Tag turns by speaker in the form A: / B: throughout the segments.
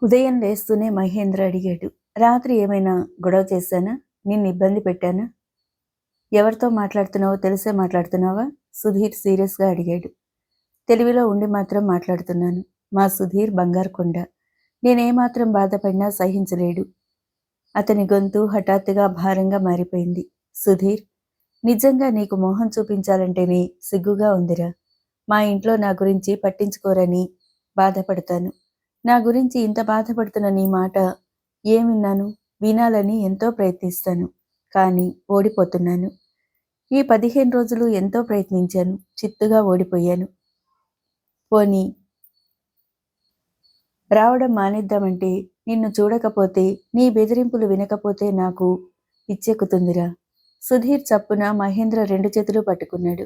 A: ఉదయం లేస్తూనే మహేంద్ర అడిగాడు. రాత్రి ఏమైనా గొడవ చేశానా? నిన్ను ఇబ్బంది పెట్టానా? ఎవరితో మాట్లాడుతున్నావో తెలిసే మాట్లాడుతున్నావా? సుధీర్ సీరియస్గా అడిగాడు. తెలివిలో ఉండి మాత్రం మాట్లాడుతున్నాను. మా సుధీర్ బంగారు కొండ. నేనేమాత్రం బాధపడినా సహించలేడు. అతని గొంతు హఠాత్తుగా భారంగా మారిపోయింది. సుధీర్, నిజంగా నీకు మోహం చూపించాలంటేనే సిగ్గుగా ఉందిరా. మా ఇంట్లో నా గురించి పట్టించుకోరని బాధపడతాను. నా గురించి ఇంత బాధపడుతున్న నీ మాట ఏం విన్నాను? వినాలని ఎంతో ప్రయత్నిస్తాను. కానీ ఓడిపోతున్నాను. ఈ 15 రోజులు ఎంతో ప్రయత్నించాను. చిత్తుగా ఓడిపోయాను. పోనీ రావడం మానేద్దామంటే నిన్ను చూడకపోతే, నీ బెదిరింపులు వినకపోతే నాకు పిచ్చెక్కుతుందిరా. సుధీర్ చప్పున మహేంద్ర 2 చేతులు పట్టుకున్నాడు.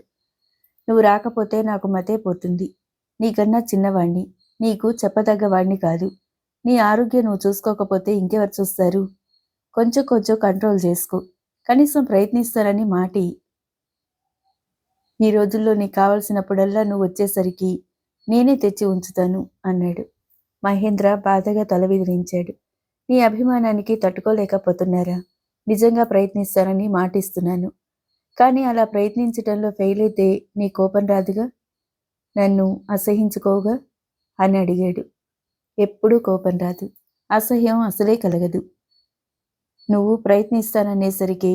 A: నువ్వు రాకపోతే నాకు మతే పోతుంది. నీకన్నా చిన్నవాణ్ణి. నీకు చెప్పదగ్గ వాణ్ణి కాదు. నీ ఆరోగ్యం నువ్వు చూసుకోకపోతే ఇంకెవరు చూస్తారు? కొంచెం కొంచెం కంట్రోల్ చేసుకో. కనీసం ప్రయత్నిస్తానని మాటి. ఈ రోజుల్లో నీకు కావలసినప్పుడల్లా నువ్వు వచ్చేసరికి నేనే తెచ్చి ఉంచుతాను అన్నాడు. మహేంద్ర బాధగా తల విదిలించాడు. నీ అభిమానానికి తట్టుకోలేకపోతున్నారా? నిజంగా ప్రయత్నిస్తానని మాటిస్తున్నాను. కానీ అలా ప్రయత్నించటంలో ఫెయిల్ అయితే నీ కోపం రాదుగా? నన్ను అసహించుకోవుగా అని అడిగాడు. ఎప్పుడూ కోపం రాదు. అసహ్యం అసలే కలగదు. నువ్వు ప్రయత్నిస్తాననేసరికి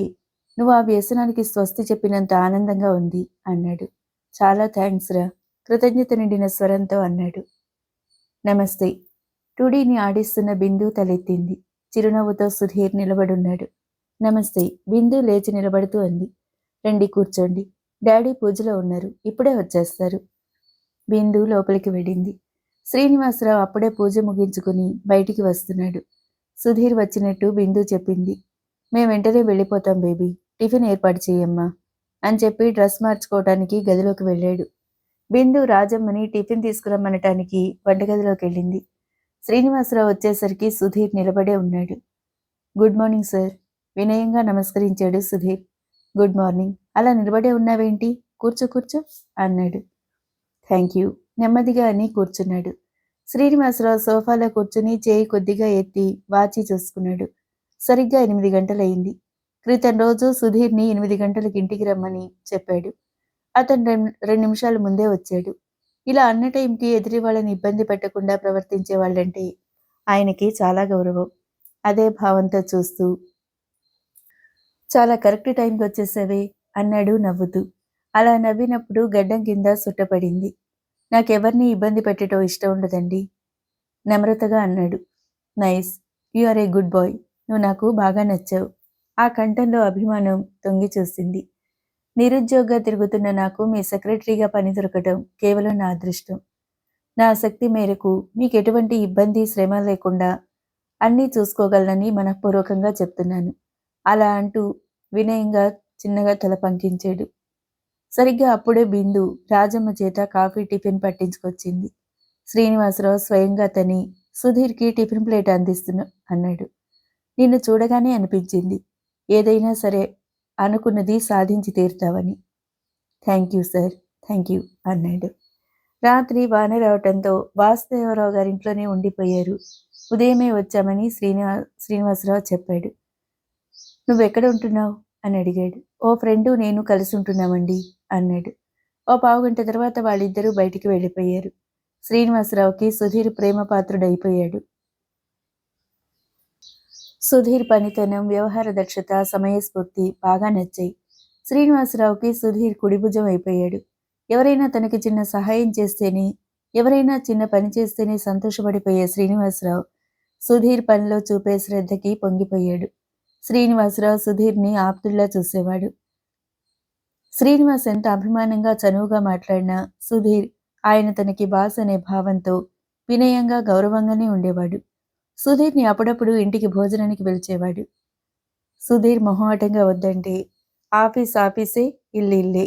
A: నువ్వు ఆ వ్యసనానికి స్వస్తి చెప్పినంత ఆనందంగా ఉంది అన్నాడు. చాలా థ్యాంక్స్ రా, కృతజ్ఞత నిండిన స్వరంతో అన్నాడు. నమస్తే. టుడీని ఆడిస్తున్న బిందు తలెత్తింది. చిరునవ్వుతో సుధీర్ నిలబడున్నాడు. నమస్తే. బిందు లేచి నిలబడుతూ అంది. రండి కూర్చోండి. డాడీ పూజలో ఉన్నారు. ఇప్పుడే వచ్చేస్తారు. బిందు లోపలికి వెళ్ళింది. శ్రీనివాసరావు అప్పుడే పూజ ముగించుకుని బయటికి వస్తున్నాడు. సుధీర్ వచ్చినట్టు బిందు చెప్పింది. మేం వెంటనే వెళ్ళిపోతాం బేబీ. టిఫిన్ ఏర్పాటు చేయమ్మా అని చెప్పి డ్రెస్ మార్చుకోవటానికి గదిలోకి వెళ్ళాడు. బిందు రాజమ్మని టిఫిన్ తీసుకురమ్మనటానికి వంటగదిలోకి వెళ్ళింది. శ్రీనివాసరావు వచ్చేసరికి సుధీర్ నిలబడే ఉన్నాడు. Good morning sir. వినయంగా నమస్కరించాడు సుధీర్. Good morning. అలా నిలబడే ఉన్నావేంటి? కూర్చో కూర్చో అన్నాడు. Thank you. నెమ్మదిగా అని కూర్చున్నాడు. శ్రీనివాసరావు సోఫాలో కూర్చుని చేయి కొద్దిగా ఎత్తి వాచి చూసుకున్నాడు. సరిగ్గా 8 గంటలయింది. క్రితం రోజు సుధీర్ని 8 గంటలకు ఇంటికి రమ్మని చెప్పాడు. అతను 2 నిమిషాల ముందే వచ్చాడు. ఇలా అన్న టైంకి ఎదురి వాళ్ళని ఇబ్బంది పెట్టకుండా ప్రవర్తించే వాళ్ళంటే ఆయనకి చాలా గౌరవం. అదే భావంతో చూస్తూ, చాలా కరెక్ట్ టైంకి వచ్చేసావే అన్నాడు నవ్వుతూ. అలా నవ్వినప్పుడు గడ్డం కింద సుట్టపడింది. నాకెవరిని ఇబ్బంది పెట్టడం ఇష్టం ఉండదండి నమ్రతగా అన్నాడు. Nice. You are a good boy. నువ్వు నాకు బాగా నచ్చావు. ఆ కంఠంలో అభిమానం తొంగి చూసింది. నిరుద్యోగంగా తిరుగుతున్న నాకు మీ సెక్రటరీగా పని దొరకటం కేవలం నా అదృష్టం. నా శక్తి మేరకు మీకు ఎటువంటి ఇబ్బంది శ్రమ లేకుండా అన్నీ చూసుకోగలనని మనఃపూర్వకంగా చెప్తున్నాను అలా అంటూ వినయంగా చిన్నగా తల పంకించాడు. సరిగ్గా అప్పుడే బిందు రాజమ్మ చేత కాఫీ టిఫిన్ పట్టించుకొచ్చింది. శ్రీనివాసరావు స్వయంగా తని సుధీర్కి టిఫిన్ ప్లేట్ అందిస్తున్నా అన్నాడు. నిన్ను చూడగానే అనిపించింది ఏదైనా సరే అనుకున్నది సాధించి తీరుతావని. Thank you sir, thank you అన్నాడు. రాత్రి వాన రావటంతో వాసుదేవరావు గారింట్లోనే ఉండిపోయారు. ఉదయమే వచ్చామని శ్రీనివాసరావు చెప్పాడు. నువ్వెక్కడ ఉంటున్నావు అని అడిగాడు. ఓ ఫ్రెండు నేను కలిసి ఉంటున్నామండి అన్నాడు. ఓ పావుగంట తర్వాత వాళ్ళిద్దరూ బయటికి వెళ్ళిపోయారు. శ్రీనివాసరావుకి సుధీర్ ప్రేమపాత్రుడైపోయాడు. సుధీర్ పనితనం, వ్యవహార దక్షత, సమయస్ఫూర్తి బాగా నచ్చాయి. శ్రీనివాసరావుకి సుధీర్ కుడిభుజం అయిపోయాడు. ఎవరైనా తనకి చిన్న సహాయం చేస్తేనే, ఎవరైనా చిన్న పని చేస్తేనే సంతోషపడిపోయే శ్రీనివాసరావు సుధీర్ పనిలో చూపే శ్రద్ధకి పొంగిపోయాడు. శ్రీనివాసరావు సుధీర్ని ఆప్తుల్లా చూసేవాడు. శ్రీనివాస్ ఎంత అభిమానంగా చనువుగా మాట్లాడినా సుధీర్ ఆయన తనకి బాస్ అనే భావంతో వినయంగా గౌరవంగానే ఉండేవాడు. సుధీర్ని అప్పుడప్పుడు ఇంటికి భోజనానికి పిలిచేవాడు. సుధీర్ మొహమాటంగా వద్దంటే ఆఫీసే, ఇల్లే,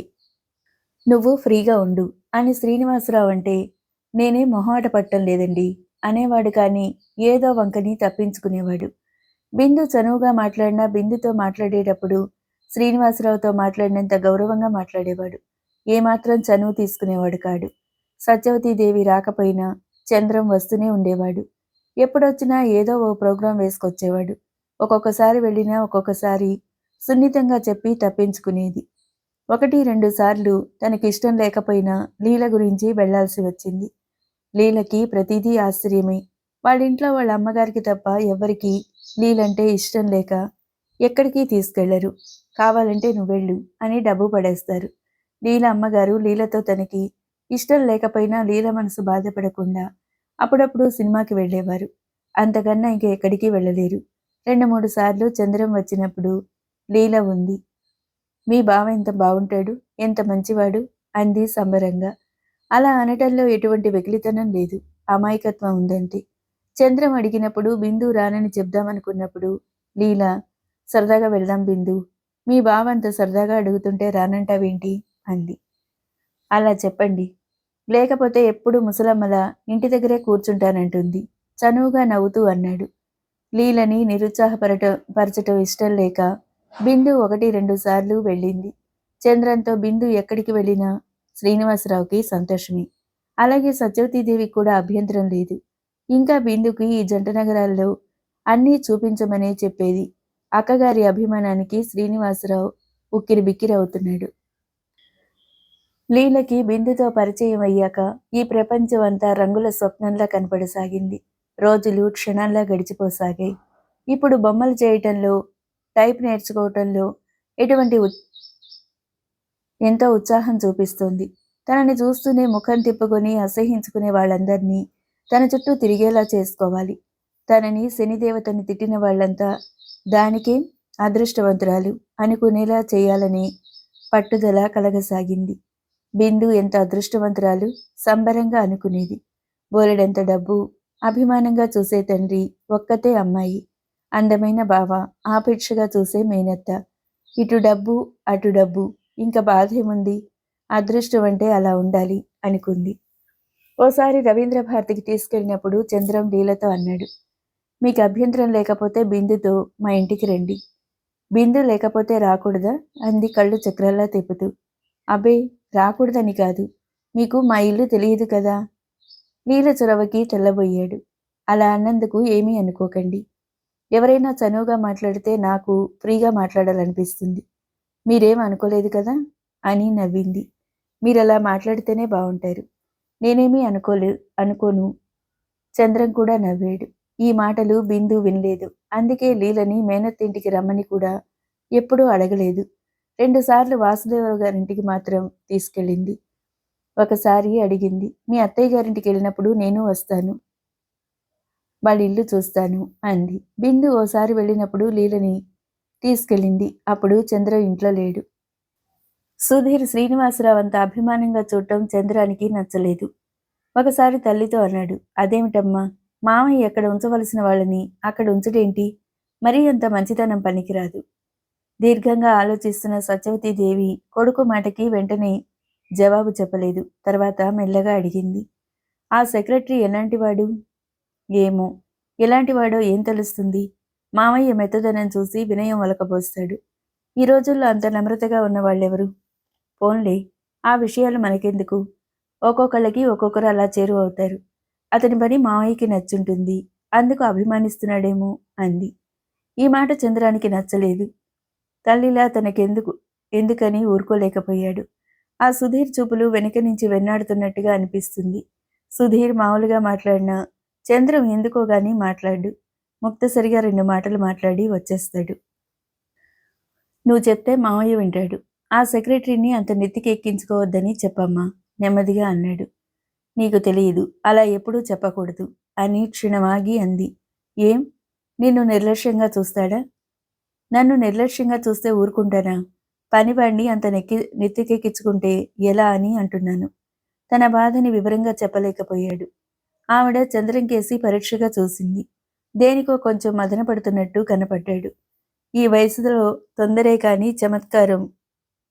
A: నువ్వు ఫ్రీగా ఉండు అని శ్రీనివాసరావు అంటే నేనే మొహమాట పట్టం లేదండి అనేవాడు. కానీ ఏదో వంకని తప్పించుకునేవాడు. బిందు చనువుగా మాట్లాడినా బిందుతో మాట్లాడేటప్పుడు శ్రీనివాసరావుతో మాట్లాడినంత గౌరవంగా మాట్లాడేవాడు. ఏమాత్రం చనువు తీసుకునేవాడు కాడు. సత్యవతీదేవి రాకపోయినా చంద్రం వస్తూనే ఉండేవాడు. ఎప్పుడొచ్చినా ఏదో ఓ ప్రోగ్రాం వేసుకొచ్చేవాడు. ఒక్కొక్కసారి వెళ్ళినా ఒక్కొక్కసారి సున్నితంగా చెప్పి తప్పించుకునేది. 1, 2 సార్లు తనకిష్టం లేకపోయినా లీల గురించి వెళ్ళాల్సి వచ్చింది. లీలకి ప్రతిదీ ఆశ్చర్యమే. వాళ్ళింట్లో వాళ్ళ అమ్మగారికి తప్ప ఎవ్వరికీ లీలంటే ఇష్టం లేక ఎక్కడికి తీసుకెళ్లరు. కావాలంటే నువ్వెళ్ళు అని డబ్బు పడేస్తారు. లీల అమ్మగారు లీలతో తనకి ఇష్టం లేకపోయినా లీల మనసు బాధపడకుండా అప్పుడప్పుడు సినిమాకి వెళ్ళేవారు. అంతకన్నా ఇంక ఎక్కడికి వెళ్ళలేరు. 2, 3 సార్లు చంద్రం వచ్చినప్పుడు లీల ఉంది. మీ బావ ఎంత బావుంటాడు, ఎంత మంచివాడు అంది సంబరంగా. అలా అనటంలో ఎటువంటి వెకిలితనం లేదు. అమాయకత్వం ఉందంతే. చంద్రం అడిగినప్పుడు బిందు రానని చెప్దామనుకున్నప్పుడు లీల సరదాగా వెళ్దాం బిందు. మీ బావ అంత సరదాగా అడుగుతుంటే రానంటావేంటి అంది. అలా చెప్పండి. లేకపోతే ఎప్పుడు ముసలమ్మలా ఇంటి దగ్గరే కూర్చుంటానంటుంది చనువుగా నవ్వుతూ అన్నాడు. లీలని పరచటం ఇష్టం లేక బిందు 1, 2 సార్లు వెళ్ళింది. చంద్రంతో బిందు ఎక్కడికి వెళ్ళినా శ్రీనివాసరావుకి సంతోషమే. అలాగే సత్యవతీదేవికి కూడా అభ్యంతరం లేదు. ఇంకా బిందుకి ఈ జంట నగరాల్లో అన్నీ చూపించమనే చెప్పేది. అక్కగారి అభిమానానికి శ్రీనివాసరావు ఉక్కిరిబిక్కిరవుతున్నాడు. లీలకి బిందుతో పరిచయం అయ్యాక ఈ ప్రపంచం అంతా రంగుల స్వప్నంలా కనపడసాగింది. రోజులు క్షణాల్లా గడిచిపోసాగాయి. ఇప్పుడు బొమ్మలు చేయటంలో, టైప్ నేర్చుకోవటంలో ఎటువంటి ఎంతో ఉత్సాహం చూపిస్తోంది. తనని చూస్తూనే ముఖం తిప్పుకొని అసహ్యించుకునే వాళ్ళందరినీ తన చుట్టూ తిరిగేలా చేసుకోవాలి. తనని శనిదేవతని తిట్టిన వాళ్ళంతా దానికే అదృష్టవంతురాలు అనుకునేలా చేయాలని పట్టుదల కలగసాగింది. బిందు ఎంత అదృష్టవంతురాలు సంబరంగా అనుకునేది. బోలెడంత డబ్బు, అభిమానంగా చూసే తండ్రి, ఒక్కతే అమ్మాయి, అందమైన బావ, ఆపేక్షగా చూసే మేనత్త. ఇటు డబ్బు అటు డబ్బు, ఇంక బాధేముంది? అదృష్టం అంటే అలా ఉండాలి అనుకుంది. ఓసారి రవీంద్ర భారతికి తీసుకెళ్ళినప్పుడు చంద్రం లీలతో అన్నాడు, మీకు అభ్యంతరం లేకపోతే బిందుతో మా ఇంటికి రండి. బిందు లేకపోతే రాకూడదా అంది కళ్ళు చక్రాల్లా తిప్పుతూ. అబ్బే, రాకూడదని కాదు, మీకు మా ఇల్లు తెలియదు కదా. లీల చొరవకి తెల్లబోయాడు. అలా అన్నందుకు ఏమీ అనుకోకండి. ఎవరైనా చనువుగా మాట్లాడితే నాకు ఫ్రీగా మాట్లాడాలనిపిస్తుంది. మీరేం అనుకోలేదు కదా అని నవ్వింది. మీరలా మాట్లాడితేనే బాగుంటారు. నేనేమీ అనుకోను. చంద్రం కూడా నవ్వాడు. ఈ మాటలు బిందు వినలేదు. అందుకే లీలని మేనత్తింటికి రమ్మని కూడా ఎప్పుడూ అడగలేదు. 2 సార్లు వాసుదేవరావు గారింటికి మాత్రం తీసుకెళ్ళింది. ఒకసారి అడిగింది, మీ అత్తయ్య గారింటికి వెళ్ళినప్పుడు నేను వస్తాను, వాళ్ళ ఇల్లు చూస్తాను అంది. బిందు ఓసారి వెళ్ళినప్పుడు లీలని తీసుకెళ్ళింది. అప్పుడు చంద్రం ఇంట్లో లేడు. సుధీర్ శ్రీనివాసరావు అంత అభిమానంగా చూడటం చంద్రానికి నచ్చలేదు. ఒకసారి తల్లితో అన్నాడు, అదేమిటమ్మా, మామయ్య ఎక్కడ ఉంచవలసిన వాళ్ళని అక్కడ ఉంచడేంటి? మరీ అంత మంచితనం పనికిరాదు. దీర్ఘంగా ఆలోచిస్తున్న సత్యవతీదేవి కొడుకు మాటకి వెంటనే జవాబు చెప్పలేదు. తర్వాత మెల్లగా అడిగింది, ఆ సెక్రటరీ ఎలాంటివాడు? ఏమో, ఎలాంటివాడో ఏం తెలుస్తుంది? మామయ్య మెత్తదనం చూసి వినయం ఒలకబోస్తాడు. ఈ రోజుల్లో అంత నమ్రతగా ఉన్నవాళ్ళెవరు? పోన్లే, ఆ విషయాలు మనకెందుకు? ఒక్కొక్కళ్ళకి ఒక్కొక్కరు అలా చేరువవుతారు. అతని పని మామయ్యకి నచ్చుంటుంది, అందుకు అభిమానిస్తున్నాడేమో అంది. ఈ మాట చంద్రానికి నచ్చలేదు. తల్లిలా ఎందుకని ఊరుకోలేకపోయాడు. ఆ సుధీర్ చూపులు వెనుక నుంచి వెన్నాడుతున్నట్టుగా అనిపిస్తుంది. సుధీర్ మామూలుగా మాట్లాడినా చంద్రం ఎందుకో గాని మాట్లాడు. ముక్తసరిగా 2 మాటలు మాట్లాడి వచ్చేస్తాడు. నువ్వు చెప్తే మామయ్య వింటాడు. ఆ సెక్రటరీని అంత నెత్తికి ఎక్కించుకోవద్దని చెప్పమ్మా నెమ్మదిగా అన్నాడు. నీకు తెలియదు, అలా ఎప్పుడూ చెప్పకూడదు అని క్షణమాగి అంది. ఏం, నిన్ను నిర్లక్ష్యంగా చూస్తాడా? నన్ను నిర్లక్ష్యంగా చూస్తే ఊరుకుంటానా? పనివాణ్ణి అంత నెత్తికెక్కించుకుంటే ఎలా అని అంటున్నాను. తన బాధని వివరంగా చెప్పలేకపోయాడు. ఆవిడ చంద్రంకేసి పరీక్షగా చూసింది. దేనికో కొంచెం మదన పడుతున్నట్టు కనపడ్డాడు. ఈ వయసులో తొందరే కాని చమత్కారం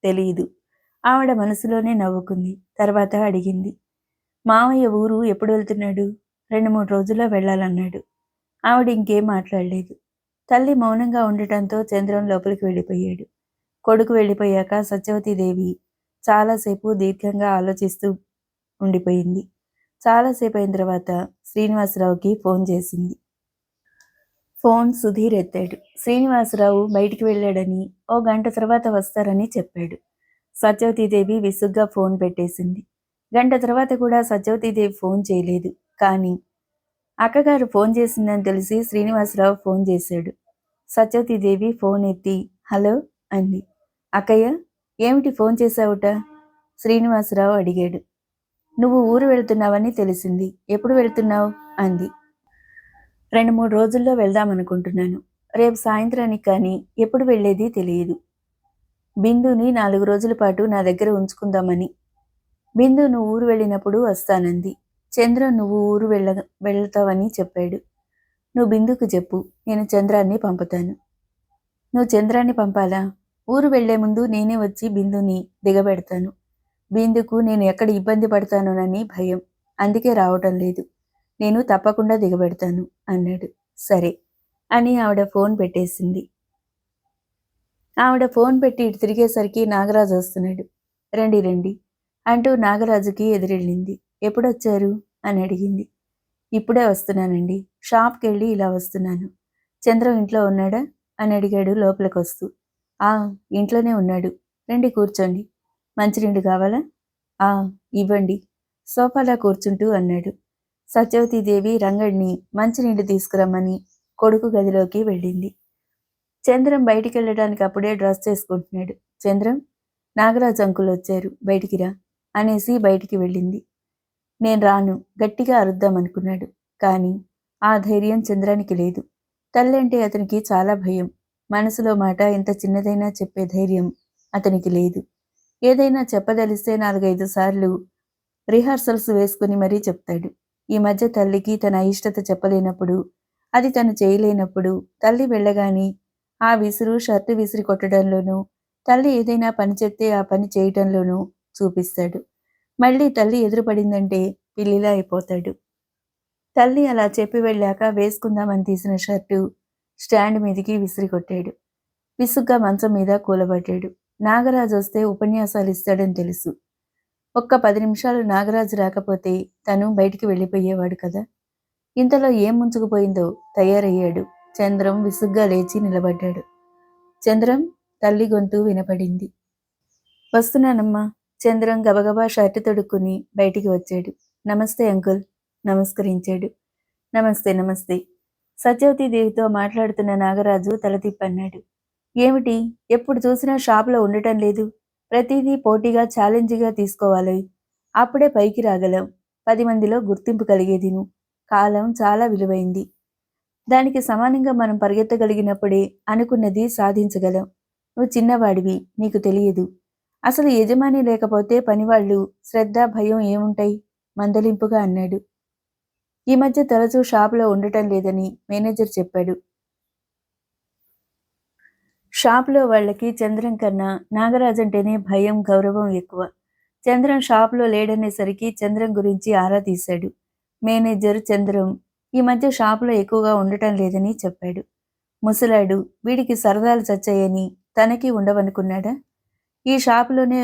A: తెలియదు. ఆవిడ మనసులోనే నవ్వుకుంది. తర్వాత అడిగింది, మామయ్య ఊరు ఎప్పుడు వెళ్తున్నాడు? 2, 3 రోజుల్లో వెళ్ళాలన్నాడు. ఆవిడ ఇంకేం మాట్లాడలేదు. తల్లి మౌనంగా ఉండటంతో చంద్రం లోపలికి వెళ్ళిపోయాడు. కొడుకు వెళ్ళిపోయాక సత్యవతీదేవి చాలాసేపు దీర్ఘంగా ఆలోచిస్తూ ఉండిపోయింది. చాలాసేపు అయిన తర్వాత శ్రీనివాసరావుకి ఫోన్ చేసింది. ఫోన్ సుధీర్ ఎత్తాడు. శ్రీనివాసరావు బయటికి వెళ్ళాడని, ఓ గంట తర్వాత వస్తారని చెప్పాడు. సత్యవతీదేవి విసుగ్గా ఫోన్ పెట్టేసింది. గంట తర్వాత కూడా సత్యవతీదేవి ఫోన్ చేయలేదు. కానీ అక్కగారు ఫోన్ చేసిందని తెలిసి శ్రీనివాసరావు ఫోన్ చేశాడు. సత్యవతీదేవి ఫోన్ ఎత్తి హలో అంది. అక్కయ్య, ఏమిటి ఫోన్ చేశావుట? శ్రీనివాసరావు అడిగాడు. నువ్వు ఊరు వెళ్తున్నావని తెలిసింది. ఎప్పుడు వెళ్తున్నావు అంది. 2-3 రోజుల్లో వెళ్దామనుకుంటున్నాను. రేపు సాయంత్రానికి కానీ ఎప్పుడు వెళ్ళేది తెలియదు. బిందుని 4 రోజుల పాటు నా దగ్గర ఉంచుకుందామని. బిందు నువ్వు ఊరు వెళ్ళినప్పుడు వస్తానంది. చంద్ర నువ్వు ఊరు వెళ్తావని చెప్పాడు. నువ్వు బిందుకు చెప్పు, నేను చంద్రాన్ని పంపుతాను. నువ్వు చంద్రాన్ని పంపాలా? ఊరు వెళ్లే ముందు నేనే వచ్చి బిందుని దిగబెడతాను. బిందుకు నేను ఎక్కడ ఇబ్బంది పడతానోనని భయం. అందుకే రావటం లేదు. నేను తప్పకుండా దిగబెడతాను అన్నాడు. సరే అని ఆవిడ ఫోన్ పెట్టేసింది. ఆవిడ ఫోన్ పెట్టి ఇటు తిరిగేసరికి నాగరాజు వస్తున్నాడు. రండి రండి అంటూ నాగరాజుకి ఎదురెళ్ళింది. ఎప్పుడొచ్చారు అని అడిగింది. ఇప్పుడే వస్తున్నానండి. షాప్కి వెళ్ళి ఇలా వస్తున్నాను. చంద్రం ఇంట్లో ఉన్నాడా అని అడిగాడు లోపలికొస్తూ. ఇంట్లోనే ఉన్నాడు. రండి కూర్చోండి. మంచినీళ్ళు కావాలా? ఇవ్వండి సోఫాలో కూర్చుంటూ అన్నాడు. సత్యవతీదేవి రంగడిని మంచినీళ్ళు తీసుకురమ్మని కొడుకు గదిలోకి వెళ్ళింది. చంద్రం బయటికి వెళ్ళడానికి అప్పుడే డ్రెస్ చేసుకుంటున్నాడు. చంద్రం, నాగరాజు అంకుల్ వచ్చారు, బయటికి రా అనేసి బయటికి వెళ్ళింది. నేను రాను గట్టిగా అరుద్దామనుకున్నాడు. కానీ ఆ ధైర్యం చంద్రానికి లేదు. తల్లంటే అతనికి చాలా భయం. మనసులో మాట ఎంత చిన్నదైనా చెప్పే ధైర్యం అతనికి లేదు. ఏదైనా చెప్పదలిస్తే 4-5 సార్లు రిహార్సల్స్ వేసుకుని మరీ చెప్తాడు. ఈ మధ్య తల్లికి తన అయిష్టత చెప్పలేనప్పుడు, అది తను చేయలేనప్పుడు, తల్లి వెళ్ళగాని ఆ విసురు షర్టు విసిరి కొట్టడంలోనూ, తల్లి ఏదైనా పని చెప్తే ఆ పని చేయటంలోనూ చూపిస్తాడు. మళ్ళీ తల్లి ఎదురుపడిందంటే పిల్లిలా అయిపోతాడు. తల్లి అలా చెప్పి వెళ్ళాక వేసుకుందామని తీసిన షర్టు స్టాండ్ మీదికి విసిరి కొట్టాడు. విసుగ్గా మంచం మీద కూలబడ్డాడు. నాగరాజు వస్తే ఉపన్యాసాలు ఇస్తాడని తెలుసు. ఒక్క 10 నిమిషాలు నాగరాజు రాకపోతే తను బయటికి వెళ్ళిపోయేవాడు కదా. ఇంతలో ఏం ముంచుకుపోయిందో తయారయ్యాడు. చంద్రం విసుగ్గా లేచి నిలబడ్డాడు. చంద్రం, తల్లి గొంతు వినపడింది. వస్తున్నానమ్మా. చంద్రం గబగబా షర్టు తొడుక్కుని బయటికి వచ్చాడు. నమస్తే అంకుల్ నమస్కరించాడు. నమస్తే నమస్తే. సత్యవతీదేవితో మాట్లాడుతున్న నాగరాజు తల తిప్పన్నాడు. ఏమిటి, ఎప్పుడు చూసినా షాపులో ఉండటం లేదు? ప్రతిదీ పోటీగా ఛాలెంజ్గా తీసుకోవాలి. అప్పుడే పైకి రాగలం. 10 మందిలో గుర్తింపు కలిగేదిను. కాలం చాలా విలువైంది. దానికి సమానంగా మనం పరిగెత్తగలిగినప్పుడే అనుకున్నది సాధించగలం. నువ్వు చిన్నవాడివి, నీకు తెలియదు. అసలు యజమాని లేకపోతే పనివాళ్ళు శ్రద్ధ భయం ఏముంటాయి? మందలింపుగా అన్నాడు. ఈ మధ్య తరచూ షాపులో ఉండటం లేదని మేనేజర్ చెప్పాడు. షాపులో వాళ్ళకి చంద్రం కన్నా నాగరాజ్ అంటేనే భయం గౌరవం ఎక్కువ. చంద్రం షాపులో లేడనేసరికి చంద్రం గురించి ఆరా తీశాడు. మేనేజర్ చంద్రం ఈ మధ్య షాపులో ఎక్కువగా ఉండటం లేదని చెప్పాడు. ముసలాడు, వీడికి సరదాలు చచ్చాయని తనకి ఉండవనుకున్నాడా? ఈ షాపులోనే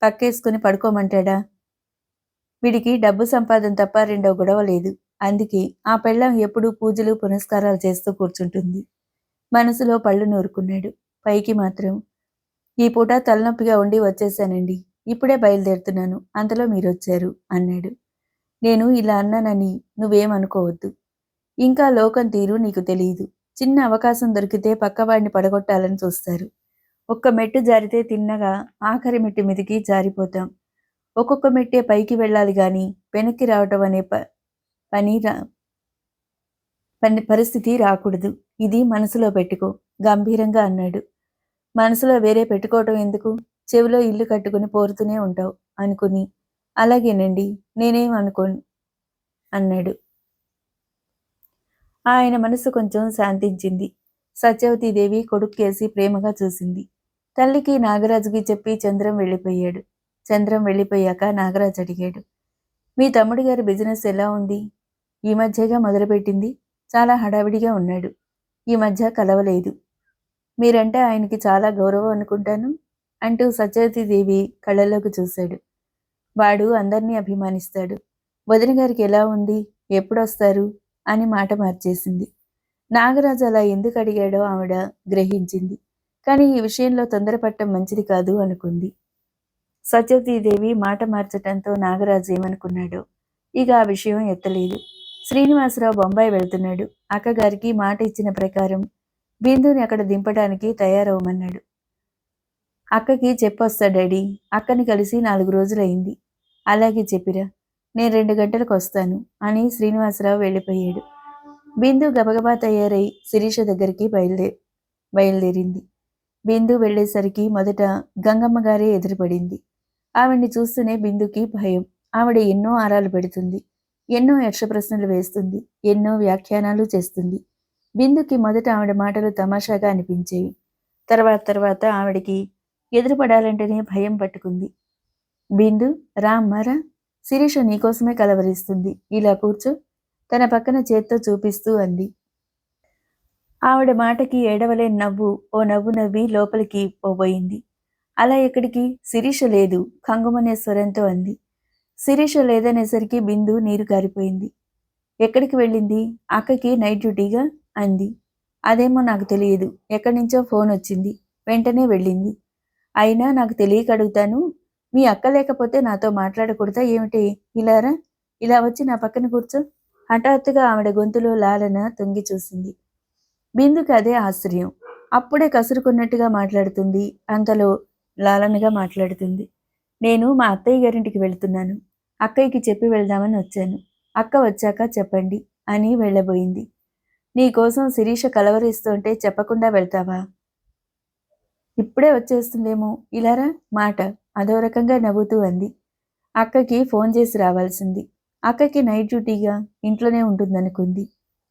A: పక్కేసుకుని పడుకోమంటాడా? వీడికి డబ్బు సంపాదన తప్ప రెండో గొడవ లేదు. అందుకే ఆ పెళ్ళాం ఎప్పుడూ పూజలు పునస్కారాలు చేస్తూ కూర్చుంటుంది. మనసులో పళ్ళు నూరుకున్నాడు. పైకి మాత్రం ఈ పూట తలనొప్పిగా ఉండి వచ్చేశానండి. ఇప్పుడే బయలుదేరుతున్నాను. అంతలో మీరొచ్చారు అన్నాడు. నేను ఇలా అన్నానని నువ్వేమనుకోవద్దు. ఇంకా లోకం తీరు నీకు తెలియదు. చిన్న అవకాశం దొరికితే పక్కవాడిని పడగొట్టాలని చూస్తారు. ఒక్క మెట్టు జారితే తిన్నగా ఆఖరి మెట్టు మీదికి జారిపోతాం. ఒక్కొక్క మెట్టే పైకి వెళ్ళాలి గాని వెనక్కి రావటం అనే పరిస్థితి రాకూడదు. ఇది మనసులో పెట్టుకో గంభీరంగా అన్నాడు. మనసులో వేరే పెట్టుకోవటం ఎందుకు? చెవిలో ఇల్లు కట్టుకుని పోరుతూనే ఉంటావు అనుకుని. అలాగేనండి, నేనేం అనుకోను అన్నాడు. ఆయన మనసు కొంచెం శాంతించింది. సత్యవతీదేవి కొడుక్కేసి ప్రేమగా చూసింది. తల్లికి నాగరాజుకి చెప్పి చంద్రం వెళ్ళిపోయాడు. చంద్రం వెళ్ళిపోయాక నాగరాజు అడిగాడు. మీ తమ్ముడి గారి బిజినెస్ ఎలా ఉంది? ఈ మధ్యగా మొదలుపెట్టింది. చాలా హడావిడిగా ఉన్నాడు. ఈ మధ్య కలవలేదు. మీరంటే ఆయనకి చాలా గౌరవం అనుకుంటాను అంటూ సత్యవతీదేవి కళ్ళలోకి చూశాడు. వాడు అందరినీ అభిమానిస్తాడు. వదిన గారికి ఎలా ఉంది, ఎప్పుడొస్తారు అని మాట మార్చేసింది. నాగరాజు అలా ఎందుకు అడిగాడో ఆవిడ గ్రహించింది. కానీ ఈ విషయంలో తొందరపడటం మంచిది కాదు అనుకుంది. సత్యవతీదేవి మాట మార్చటంతో నాగరాజు ఏమనుకున్నాడో ఇక ఆ విషయం ఎత్తలేదు. శ్రీనివాసరావు బొంబాయి వెళ్తున్నాడు. అక్కగారికి మాట ఇచ్చిన ప్రకారం బిందుని అక్కడ దింపడానికి తయారవమన్నాడు. అక్కకి చెప్పొస్తా డాడీ, అక్కని కలిసి 4 రోజులైంది. అలాగే చెప్పిరా, నేను 2 గంటలకు వస్తాను అని శ్రీనివాసరావు వెళ్ళిపోయాడు. బిందు గబగబా తయారై శిరీష దగ్గరికి బయలుదేరింది. బిందు వెళ్ళేసరికి మొదట గంగమ్మ గారే ఎదురుపడింది. ఆవిడ్ని చూస్తూనే బిందుకి భయం. ఆవిడ ఎన్నో ఆరాలు పెడుతుంది, ఎన్నో యక్ష ప్రశ్నలు వేస్తుంది, ఎన్నో వ్యాఖ్యానాలు చేస్తుంది. బిందుకి మొదట ఆవిడ మాటలు తమాషాగా అనిపించేవి. తర్వాత ఆవిడికి ఎదురుపడాలంటేనే భయం పట్టుకుంది. బిందు, రామ్మరా, శిరీష నీకోసమే కలవరిస్తుంది, ఇలా కూర్చో, తన పక్కన చేత్తో చూపిస్తూ అంది. ఆవిడ మాటకి ఏడవలేని నవ్వు ఓ నవ్వు నవ్వి లోపలికి పోబోయింది. అలా ఎక్కడికి, శిరీష లేదు, కంగుమనే స్వరంతో అంది. శిరీష లేదనేసరికి బిందు నీరు కారిపోయింది. ఎక్కడికి వెళ్ళింది? అక్కకి నైట్ డ్యూటీగా అంది. అదేమో నాకు తెలియదు, ఎక్కడి నుంచో ఫోన్ వచ్చింది, వెంటనే వెళ్ళింది. అయినా నాకు తెలియక అడుగుతాను, మీ అక్క లేకపోతే నాతో మాట్లాడకూడదా ఏమిటి? ఇలారా, ఇలా వచ్చి నా పక్కన కూర్చో. హఠాత్తుగా ఆవిడ గొంతులో లాలన తొంగి చూసింది. బిందుకి అదే ఆశ్చర్యం. అప్పుడే కసురుకున్నట్టుగా మాట్లాడుతుంది, అంతలో లాలనగా మాట్లాడుతుంది. నేను మా అత్తయ్య గారింటికి వెళ్తున్నాను, అక్కయ్యకి చెప్పి వెళ్దామని వచ్చాను, అక్క వచ్చాక చెప్పండి అని వెళ్ళబోయింది. నీకోసం శిరీష కలవరిస్తుంటే చెప్పకుండా వెళ్తావా? ఇప్పుడే వచ్చేస్తుందేమో, ఇలారా మాట అదో రకంగా నవ్వుతూ అంది. అక్కకి ఫోన్ చేసి రావాల్సింది, అక్కకి నైట్ డ్యూటీగా ఇంట్లోనే ఉంటుందనుకుంది.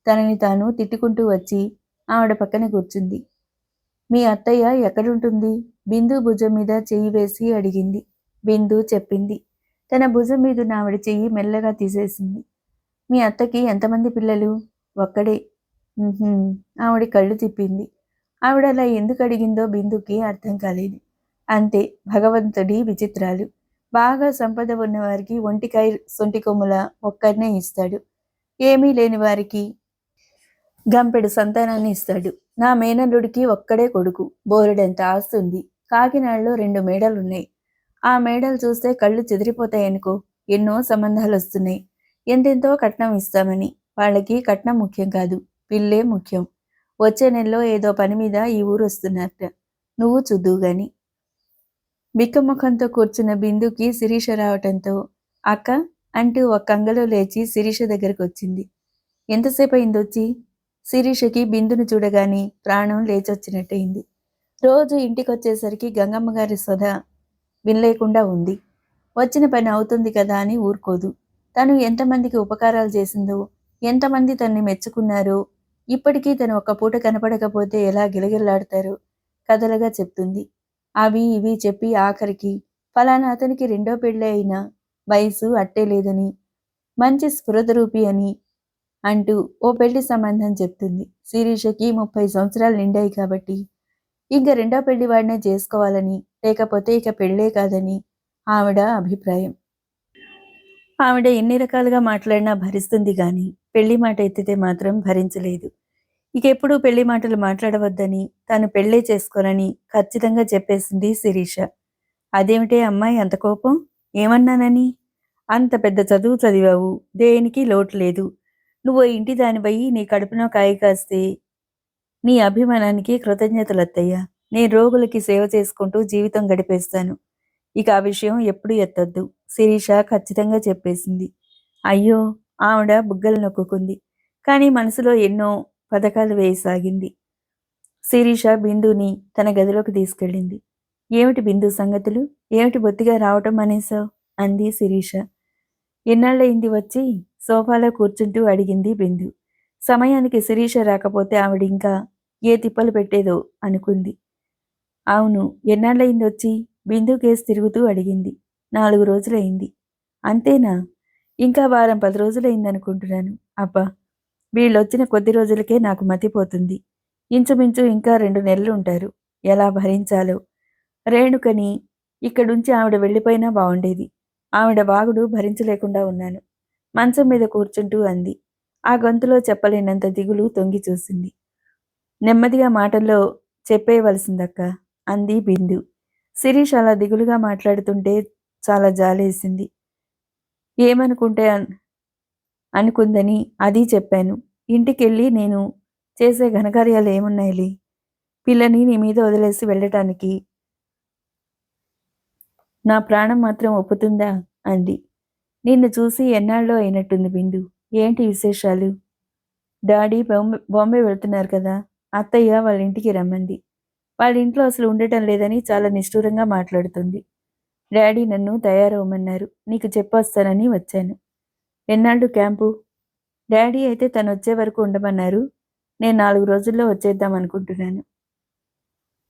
A: తనని తాను తిట్టుకుంటూ వచ్చి ఆవిడ పక్కన కూర్చుంది. మీ అత్తయ్య ఎక్కడుంటుంది? బిందు భుజం మీద చెయ్యి వేసి అడిగింది. బిందు చెప్పింది. తన భుజం మీదున్న ఆవిడ చెయ్యి మెల్లగా తీసేసింది. మీ అత్తకి ఎంతమంది పిల్లలు? ఒక్కడే. ఆవిడ కళ్ళు తిప్పింది. ఆవిడ అలా ఎందుకు అడిగిందో బిందుకి అర్థం కాలేదు. అంతే, భగవంతుడి విచిత్రాలు. బాగా సంపద ఉన్నవారికి ఒంటికాయ సొంటి కొమ్ముల ఒక్కరినే ఇస్తాడు, ఏమీ లేని వారికి గంపెడు సంతానాన్ని ఇస్తాడు. నా మేనల్లుడికి ఒక్కడే కొడుకు, బోరెడంత ఆస్తుంది. కాకినాడలో 2 మేడలున్నాయి. ఆ మేడలు చూస్తే కళ్ళు చెదిరిపోతాయనుకో. ఎన్నో సంబంధాలు వస్తున్నాయి, ఎంతెంతో కట్నం ఇస్తామని. వాళ్ళకి కట్నం ముఖ్యం కాదు, పిల్లే ముఖ్యం. వచ్చే నెలలో ఏదో పని మీద ఈ ఊరు వస్తున్నారట, నువ్వు చూద్దువు గాని. బిక్కముఖంతో కూర్చున్న బిందుకి శిరీష రావటంతో అక్క అంటూ ఒక కంగలో లేచి శిరీష దగ్గరకు వచ్చింది. ఎంతసేపు అయిందొచ్చి? శిరీషకి బిందును చూడగాని ప్రాణం లేచొచ్చినట్టయింది. రోజు ఇంటికొచ్చేసరికి గంగమ్మ గారి సొద వినలేకుండా ఉంది. వచ్చిన పని అవుతుంది కదా అని ఊరుకోదు. తను ఎంతమందికి ఉపకారాలు చేసిందో, ఎంతమంది తన్ని మెచ్చుకున్నారో, ఇప్పటికీ తను ఒక్క పూట కనపడకపోతే ఎలా గిలగిల్లాడతారో కథలుగా చెప్తుంది. అవి ఇవి చెప్పి ఆఖరికి ఫలానా అతనికి 2వ పెళ్ళి అయినా వయసు అట్టే లేదని, మంచి స్ఫురదరూపి అని అంటూ ఓ పెళ్లి సంబంధం చెప్తుంది. శిరీషకి 30 సంవత్సరాలు నిండాయి కాబట్టి ఇంక 2వ పెళ్లి వాడినే చేసుకోవాలని, లేకపోతే ఇక పెళ్ళే కాదని ఆవిడ అభిప్రాయం. ఆవిడ ఎన్ని రకాలుగా మాట్లాడినా భరిస్తుంది గాని పెళ్లి మాట ఎత్తితే మాత్రం భరించలేదు. ఇకెప్పుడు పెళ్లి మాటలు మాట్లాడవద్దని, తాను పెళ్లే చేసుకోనని ఖచ్చితంగా చెప్పేసింది శిరీష. అదేమిటే అమ్మాయి అంత కోపం? ఏమన్నానని? అంత పెద్ద చదువు చదివావు, దేనికి లోటు లేదు. నువ్వు ఇంటి దానివయ్యి నీ కడుపునో కాయ కాస్తే నీ అభిమానానికి కృతజ్ఞతలత్తయ్యా. నేను రోగులకి సేవ చేసుకుంటూ జీవితం గడిపేస్తాను. ఇక ఆ విషయం ఎప్పుడు ఎత్తొద్దు, శిరీష ఖచ్చితంగా చెప్పేసింది. అయ్యో, ఆవిడ బుగ్గలు నొక్కుకుంది. కానీ మనసులో ఎన్నో పథకాలు వేయసాగింది. శిరీష బిందుని తన గదిలోకి తీసుకెళ్ళింది. ఏమిటి బిందు సంగతులు? ఏమిటి బొత్తిగా రావటం అనేసావు? అంది శిరీష. ఎన్నాళ్ళయింది వచ్చి? సోఫాలో కూర్చుంటూ అడిగింది బిందు. సమయానికి శిరీష రాకపోతే ఆవిడింకా ఏ తిప్పలు పెట్టేదో అనుకుంది. అవును, ఎన్నాళ్ళయింది వచ్చి? బిందు కేసు తిరుగుతూ అడిగింది. 4 రోజులైంది. అంతేనా? ఇంకా వారం 10 రోజులైందనుకుంటున్నాను. అబ్బా, వీళ్ళొచ్చిన కొద్ది రోజులకే నాకు మతిపోతుంది. ఇంచుమించు ఇంకా 2 నెలలు ఉంటారు. ఎలా భరించాలో. రేణుకని ఇక్కడుంచి ఆవిడ వెళ్ళిపోయినా బావుండేది. ఆవిడ వాగుడు భరించలేకుండా ఉన్నాను. మంచం మీద కూర్చుంటూ అంది. ఆ గొంతులో చెప్పలేనంత దిగులు తొంగి చూసింది. నెమ్మదిగా మాటల్లో చెప్పేయవలసిందక్కా అంది బిందు. శిరీష్ అలా దిగులుగా మాట్లాడుతుంటే చాలా జాలేసింది. ఏమనుకుంటే అనుకుందని అదీ చెప్పాను. ఇంటికెళ్ళి నేను చేసే ఘనకార్యాలు ఏమున్నాయిలే. పిల్లని నీ మీద వదిలేసి వెళ్ళటానికి నా ప్రాణం మాత్రం ఒప్పుతుందా అంది. నిన్ను చూసి ఎన్నాళ్ళో అయినట్టుంది బిందు. ఏంటి విశేషాలు? డాడీ బాంబే వెళ్తున్నారు కదా. అత్తయ్య వాళ్ళ ఇంటికి రమ్మంది. వాళ్ళ ఇంట్లో అసలు ఉండటం లేదని చాలా నిష్ఠూరంగా మాట్లాడుతుంది. డాడీ నన్ను తయారవమన్నారు. నీకు చెప్పొస్తానని వచ్చాను. ఎన్నాళ్ళు క్యాంపు? డాడీ అయితే తను వచ్చే వరకు ఉండమన్నారు. నేను 4 రోజుల్లో వచ్చేద్దాం అనుకుంటున్నాను.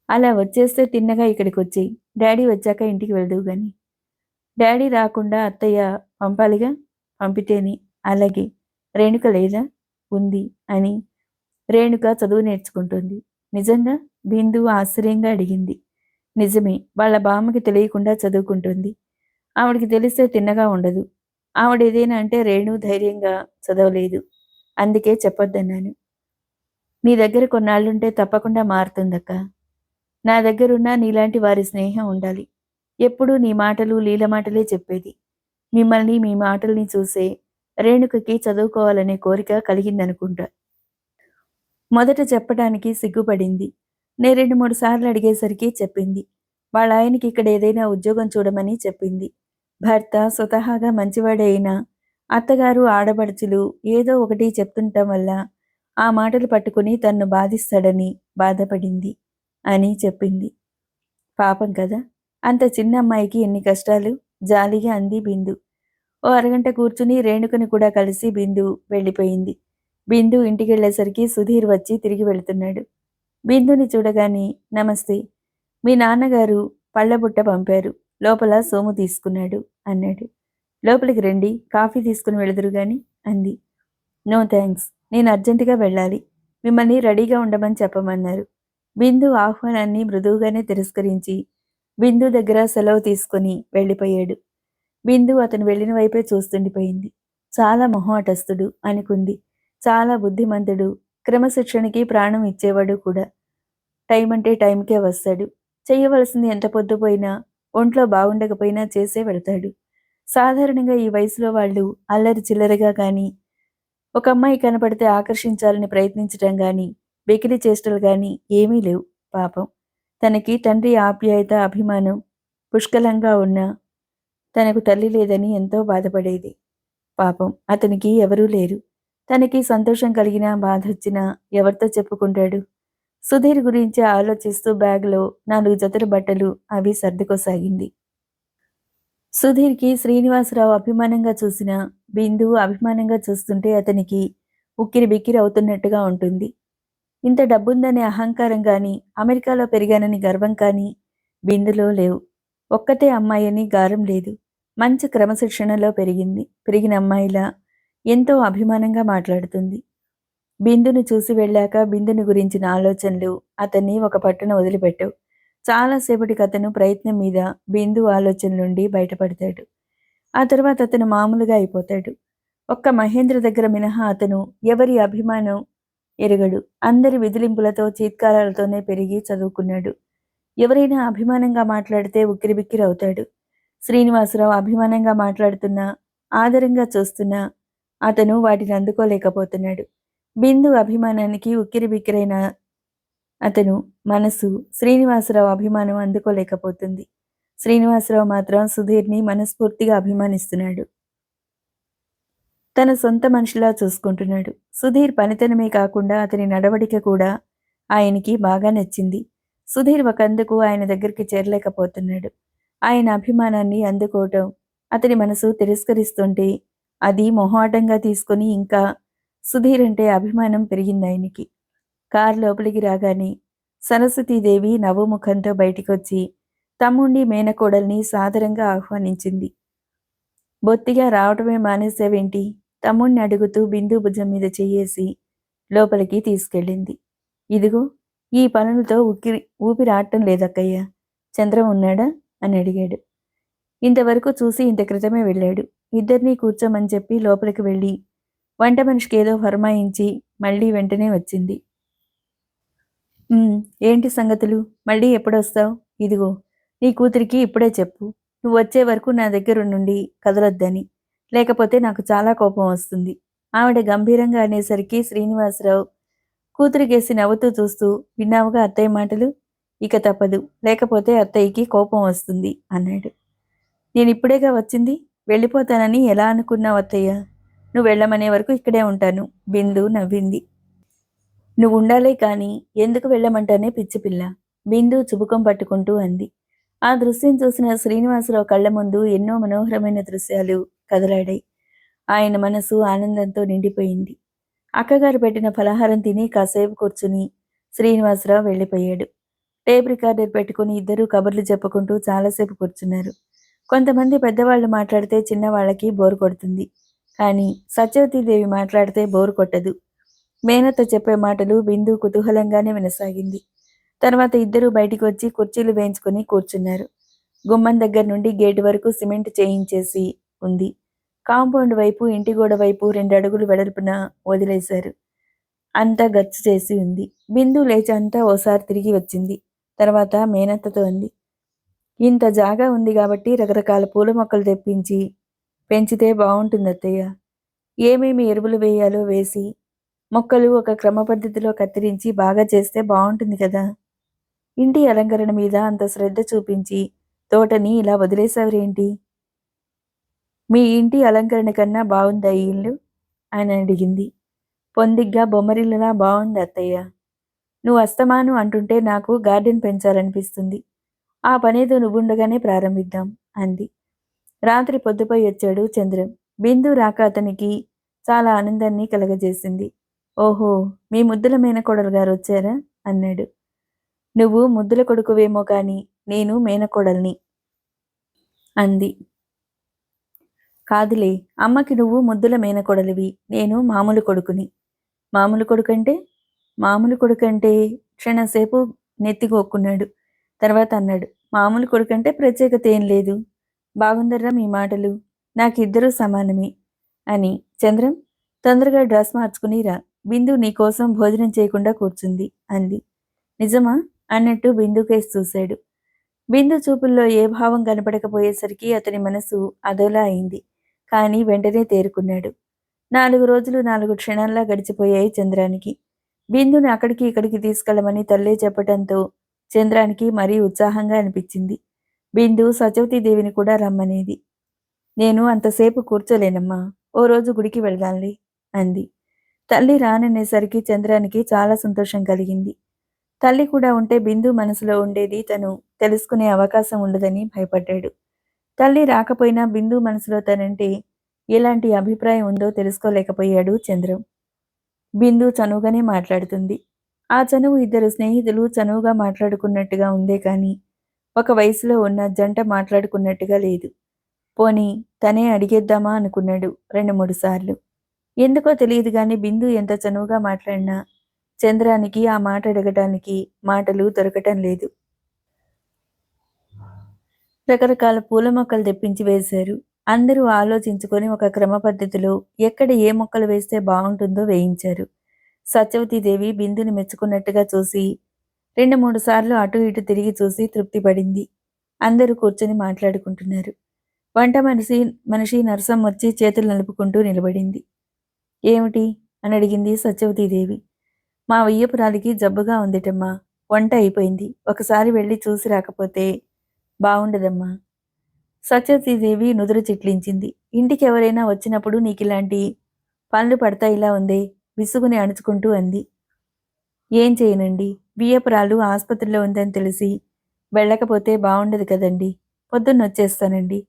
A: అలా వచ్చేస్తే తిన్నగా ఇక్కడికి వచ్చేయి. డాడీ వచ్చాక ఇంటికి వెళ్దువు గాని. డాడీ రాకుండా అత్తయ్య పంపాలిగా. పంపితేనే. అలాగే. రేణుక లేదా? ఉంది అని. రేణుక చదువు నేర్చుకుంటుంది. నిజంగా? బిందు ఆశ్చర్యంగా అడిగింది. నిజమే. వాళ్ళ బామ్మకి తెలియకుండా చదువుకుంటుంది. ఆవిడికి తెలిస్తే తిన్నగా ఉండదు. ఆవిడ ఏదైనా అంటే రేణు ధైర్యంగా చదవలేదు. అందుకే చెప్పొద్దన్నాను. నీ దగ్గర కొన్నాళ్ళుంటే తప్పకుండా మారుతుందక్క. నా దగ్గరున్నా నీలాంటి వారి స్నేహం ఉండాలి. ఎప్పుడూ నీ మాటలు లీల మాటలే చెప్పేది. మిమ్మల్ని మీ మాటల్ని చూసే రేణుకకి చదువుకోవాలనే కోరిక కలిగిందనుకుంటా. మొదట చెప్పటానికి సిగ్గుపడింది. నే 2-3 సార్లు అడిగేసరికి చెప్పింది. వాళ్ళ ఆయనకి ఇక్కడ ఏదైనా ఉద్యోగం చూడమని చెప్పింది. భర్త స్వతహాగా మంచివాడే అయినా అత్తగారు ఆడపడుచులు ఏదో ఒకటి చెప్తుండటం వల్ల ఆ మాటలు పట్టుకుని తన్ను బాధిస్తాడని బాధపడింది అని చెప్పింది. పాపం కదా. అంత చిన్న అమ్మాయికి ఎన్ని కష్టాలు. జాలిగా అంది బిందు. ఓ అరగంట కూర్చుని రేణుకని కూడా కలిసి బిందు వెళ్ళిపోయింది. బిందు ఇంటికెళ్లేసరికి సుధీర్ వచ్చి తిరిగి వెళుతున్నాడు. బిందుని చూడగానే నమస్తే. మీ నాన్నగారు పళ్ళబుట్ట పంపారు. లోపల సోము తీసుకున్నాడు అన్నాడు. లోపలికి రండి. కాఫీ తీసుకుని వెళుదురు గాని అంది. No thanks. నేను అర్జెంటుగా వెళ్ళాలి. మిమ్మల్ని రెడీగా ఉండమని చెప్పమన్నారు. బిందు ఆహ్వానాన్ని మృదువుగానే తిరస్కరించి బిందు దగ్గర సెలవు తీసుకుని వెళ్ళిపోయాడు. బిందు అతను వెళ్ళిన వైపే చూస్తుండిపోయింది. చాలా మొహమాటస్తుడు అనుకుంది. చాలా బుద్ధిమంతుడు, క్రమశిక్షణకి ప్రాణం ఇచ్చేవాడు కూడా. టైం అంటే టైంకే వస్తాడు. చెయ్యవలసింది ఎంత పొద్దుపోయినా, ఒంట్లో బాగుండకపోయినా చేసే వెళ్తాడు. సాధారణంగా ఈ వయసులో వాళ్ళు అల్లరి చిల్లరగా కానీ, ఒక అమ్మాయి కనపడితే ఆకర్షించాలని ప్రయత్నించటం గాని, వెకిలి చేష్టలు గాని ఏమీ లేవు. పాపం తనకి తండ్రి ఆప్యాయత, అభిమానం పుష్కలంగా ఉన్నా తనకు తల్లి లేదని ఎంతో బాధపడేది. పాపం అతనికి ఎవరూ లేరు. తనకి సంతోషం కలిగినా బాధొచ్చినా ఎవరితో చెప్పుకుంటాడు? సుధీర్ గురించి ఆలోచిస్తూ బ్యాగ్లో 4 జతల బట్టలు అవి సర్దుకోసాగింది. సుధీర్కి శ్రీనివాసరావు అభిమానంగా చూసిన బిందు అభిమానంగా చూస్తుంటే అతనికి ఉక్కిరి బిక్కిరి అవుతున్నట్టుగా ఉంటుంది. ఇంత డబ్బుందనే అహంకారం కానీ, అమెరికాలో పెరిగానని గర్వం కానీ బిందులో లేవు. ఒక్కతే అమ్మాయని గారం లేదు. మంచి క్రమశిక్షణలో పెరిగిన అమ్మాయిలా ఎంతో అభిమానంగా మాట్లాడుతుంది. బిందుని చూసి వెళ్ళాక బిందుని గురించిన ఆలోచనలు అతన్ని ఒక పట్టున వదిలిపెట్టవు. చాలాసేపటికి అతను ప్రయత్నం మీద బిందు ఆలోచన నుండి బయటపడతాడు. ఆ తర్వాత అతను మామూలుగా అయిపోతాడు. ఒక్క మహేంద్ర దగ్గర మినహా అతను ఎవరి అభిమానం ఎరగడు. అందరి విదిలింపులతో చీత్కారాలతోనే పెరిగి చదువుకున్నాడు. ఎవరైనా అభిమానంగా మాట్లాడితే ఉక్కిరిబిక్కిరి అవుతాడు. శ్రీనివాసరావు అభిమానంగా మాట్లాడుతున్నా, ఆదరంగా చూస్తున్నా అతను వాటిని అందుకోలేకపోతున్నాడు. బిందు అభిమానానికి ఉక్కిరిబిక్కిరైన అతను మనసు శ్రీనివాసరావు అభిమానం అందుకోలేకపోతుంది. శ్రీనివాసరావు మాత్రం సుధీర్ని మనస్ఫూర్తిగా అభిమానిస్తున్నాడు. తన సొంత మనిషిలా చూసుకుంటున్నాడు. సుధీర్ పనితనమే కాకుండా అతని నడవడిక కూడా ఆయనకి బాగా నచ్చింది. సుధీర్ ఒకందుకు ఆయన దగ్గరికి చేరలేకపోతున్నాడు. ఆయన అభిమానాన్ని అందుకోవటం అతని మనసు తిరస్కరిస్తుంటే అది మొహాటంగా తీసుకుని ఇంకా సుధీర్ అంటే అభిమానం పెరిగింది ఆయనకి. కారు లోపలికి రాగానే సరస్వతీదేవి నవ్వుముఖంతో బయటికొచ్చి తమ్ముణ్ణి మేనకోడల్ని సాదరంగా ఆహ్వానించింది. బొత్తిగా రావటమే మానేసావేంటి? తమ్ముణ్ణి అడుగుతూ బిందు భుజం మీద చెయ్యేసి లోపలికి తీసుకెళ్ళింది. ఇదిగో ఈ పనులతో ఊపిరాడటం లేదక్కయ్య. చంద్రం ఉన్నాడా అని అడిగాడు. ఇంతవరకు చూసి ఇంత క్రితమే వెళ్ళాడు. ఇద్దరినీ కూర్చోమని చెప్పి లోపలికి వెళ్ళి వంట మనిషికి ఏదో ఫర్మాయించి మళ్ళీ వెంటనే వచ్చింది. ఏంటి సంగతులు? మళ్ళీ ఎప్పుడొస్తావు? ఇదిగో నీ కూతురికి ఇప్పుడే చెప్పు. నువ్వు వచ్చే వరకు నా దగ్గరుండి కదలొద్దని. లేకపోతే నాకు చాలా కోపం వస్తుంది. ఆవిడ గంభీరంగా అనేసరికి శ్రీనివాసరావు కూతురికేసి నవ్వుతూ చూస్తూ, విన్నావుగా అత్తయ్య మాటలు? ఇక తప్పదు. లేకపోతే అత్తయ్యకి కోపం వస్తుంది అన్నాడు. నేనిప్పుడేగా వచ్చింది. వెళ్ళిపోతానని ఎలా అనుకున్నావు అత్తయ్య? నువ్వు వెళ్ళమనే వరకు ఇక్కడే ఉంటాను. బిందు నవ్వింది. నువ్వుండాలే కాని ఎందుకు వెళ్ళమంటానే పిచ్చిపిల్ల. బిందు చుబుకం పట్టుకుంటూ అంది. ఆ దృశ్యం చూసిన శ్రీనివాసరావు కళ్ళ ముందు ఎన్నో మనోహరమైన దృశ్యాలు కదలాడాయి. ఆయన మనసు ఆనందంతో నిండిపోయింది. అక్కగారు పెట్టిన ఫలహారం తిని కాసేపు కూర్చుని శ్రీనివాసరావు వెళ్ళిపోయాడు. టేప్ రికార్డర్ పెట్టుకుని ఇద్దరూ కబుర్లు చెప్పుకుంటూ చాలాసేపు కూర్చున్నారు. కొంతమంది పెద్దవాళ్ళు మాట్లాడితే చిన్నవాళ్ళకి బోరు కొడుతుంది. కానీ సత్యవతీదేవి మాట్లాడితే బోరు కొట్టదు. మేనత్త చెప్పే మాటలు బిందు కుతూహలంగానే వినసాగింది. తర్వాత ఇద్దరూ బయటికి వచ్చి కుర్చీలు వేయించుకుని కూర్చున్నారు. గుమ్మం దగ్గర నుండి గేటు వరకు సిమెంట్ చేయించేసి ఉంది. కాంపౌండ్ వైపు ఇంటి గోడ వైపు 2 అడుగులు వెడల్పున వదిలేశారు. అంతా గచ్చు చేసి ఉంది. బిందు లేచి అంతా ఓసారి తిరిగి వచ్చింది. తర్వాత మేనత్తతో అంది, ఇంత జాగా ఉంది కాబట్టి రకరకాల పూల మొక్కలు తెప్పించి పెంచితే బాగుంటుంది అత్తయ్య. ఏమేమి ఎరువులు వేయాలో వేసి మొక్కలు ఒక క్రమ పద్ధతిలో కత్తిరించి బాగా చేస్తే బాగుంటుంది కదా. ఇంటి అలంకరణ మీద అంత శ్రద్ధ చూపించి తోటని ఇలా వదిలేసావరేంటి? మీ ఇంటి అలంకరణ కన్నా బాగుందా ఈ ఇల్లు అని అడిగింది. పొందిగ్గా బొమ్మరిల్లులా బాగుంది అత్తయ్య. నువ్వు అస్తమాను అంటుంటే నాకు గార్డెన్ పెంచాలనిపిస్తుంది. ఆ పనేదో నువ్వుండగానే ప్రారంభిద్దాం అంది. రాత్రి పొద్దుపోయి వచ్చాడు చంద్రం. బిందు రాక అతనికి చాలా ఆనందాన్ని కలగజేసింది. ఓహో, మీ ముద్దుల మేనకోడలు గారు వచ్చారా అన్నాడు. నువ్వు ముద్దుల కొడుకువేమో కాని నేను మేనకోడల్ని అంది. కాదులే, అమ్మకి నువ్వు ముద్దుల మేనకోడలివి, నేను మామూలు కొడుకుని. మామూలు కొడుకంటే? మామూలు కొడుకంటే క్షణంసేపు నెత్తికొక్కున్నాడు. తర్వాత అన్నాడు, మామూలు కొడుకంటే ప్రత్యేకత ఏం లేదు. బాగుందర్రా మీ మాటలు. నాకిద్దరూ సమానమే అని. చంద్రం, తొందరగా డ్రెస్ మార్చుకుని రా. బిందు నీకోసం భోజనం చేయకుండా కూర్చుంది అంది. నిజమా అన్నట్టు బిందు కేసి చూశాడు. బిందు చూపుల్లో ఏ భావం కనపడకపోయేసరికి అతని మనసు అదోలా అయింది. కానీ వెంటనే తేరుకున్నాడు. 4 రోజులు 4 క్షణాల్లా గడిచిపోయాయి చంద్రానికి. బిందుని అక్కడికి ఇక్కడికి తీసుకెళ్లమని తల్లే చెప్పటంతో చంద్రానికి మరీ ఉత్సాహంగా అనిపించింది. బిందు సత్యవతీదేవిని కూడా రమ్మనేది. నేను అంతసేపు కూర్చోలేనమ్మా, ఓ రోజు గుడికి వెళ్దాంలే అంది. తల్లి రాననేసరికి చంద్రానికి చాలా సంతోషం కలిగింది. తల్లి కూడా ఉంటే బిందు మనసులో ఉండేది తను తెలుసుకునే అవకాశం ఉండదని భయపడ్డాడు. తల్లి రాకపోయినా బిందు మనసులో తనంటే ఎలాంటి అభిప్రాయం ఉందో తెలుసుకోలేకపోయాడు చంద్రం. బిందు చనువుగానే మాట్లాడుతుంది. ఆ చనువు ఇద్దరు స్నేహితులు చనువుగా మాట్లాడుకున్నట్టుగా ఉందే కానీ ఒక వయసులో ఉన్న జంట మాట్లాడుకున్నట్టుగా లేదు. పోనీ తనే అడిగేద్దామా అనుకున్నాడు 2-3 సార్లు. ఎందుకో తెలియదు గాని బిందు ఎంత చనువుగా మాట్లాడినా చంద్రానికి ఆ మాట అడగటానికి మాటలు దొరకటం లేదు. రకరకాల పూల మొక్కలు తెప్పించి వేశారు. అందరూ ఆలోచించుకొని ఒక క్రమ పద్ధతిలో ఎక్కడ ఏ మొక్కలు వేస్తే బాగుంటుందో వేయించారు. సత్యవతీదేవి బిందుని మెచ్చుకున్నట్టుగా చూసి 2-3 సార్లు అటు ఇటు తిరిగి చూసి తృప్తిపడింది. అందరూ కూర్చొని మాట్లాడుకుంటున్నారు. వంట మనిషి నరసమ్మ వచ్చి చేతులు నలుపుకుంటూ నిలబడింది. ఏమిటి అని అడిగింది సత్యవతీదేవి. మా వియ్యపురాలికి జబ్బుగా ఉందిటమ్మా. వంట అయిపోయింది. ఒకసారి వెళ్ళి చూసి రాకపోతే బావుండదమ్మా. సత్యవతీదేవి నుదురు చిట్లించింది. ఇంటికి ఎవరైనా వచ్చినప్పుడు నీకిలాంటి పనులు పడతాయిలా ఉందే విసుగుని అణుచుకుంటూ అంది. ఏం చేయనండి, బియ్యపురాలు ఆసుపత్రిలో ఉందని తెలిసి వెళ్ళకపోతే బావుండదు కదండి. పొద్దున్నొచ్చేస్తానండి.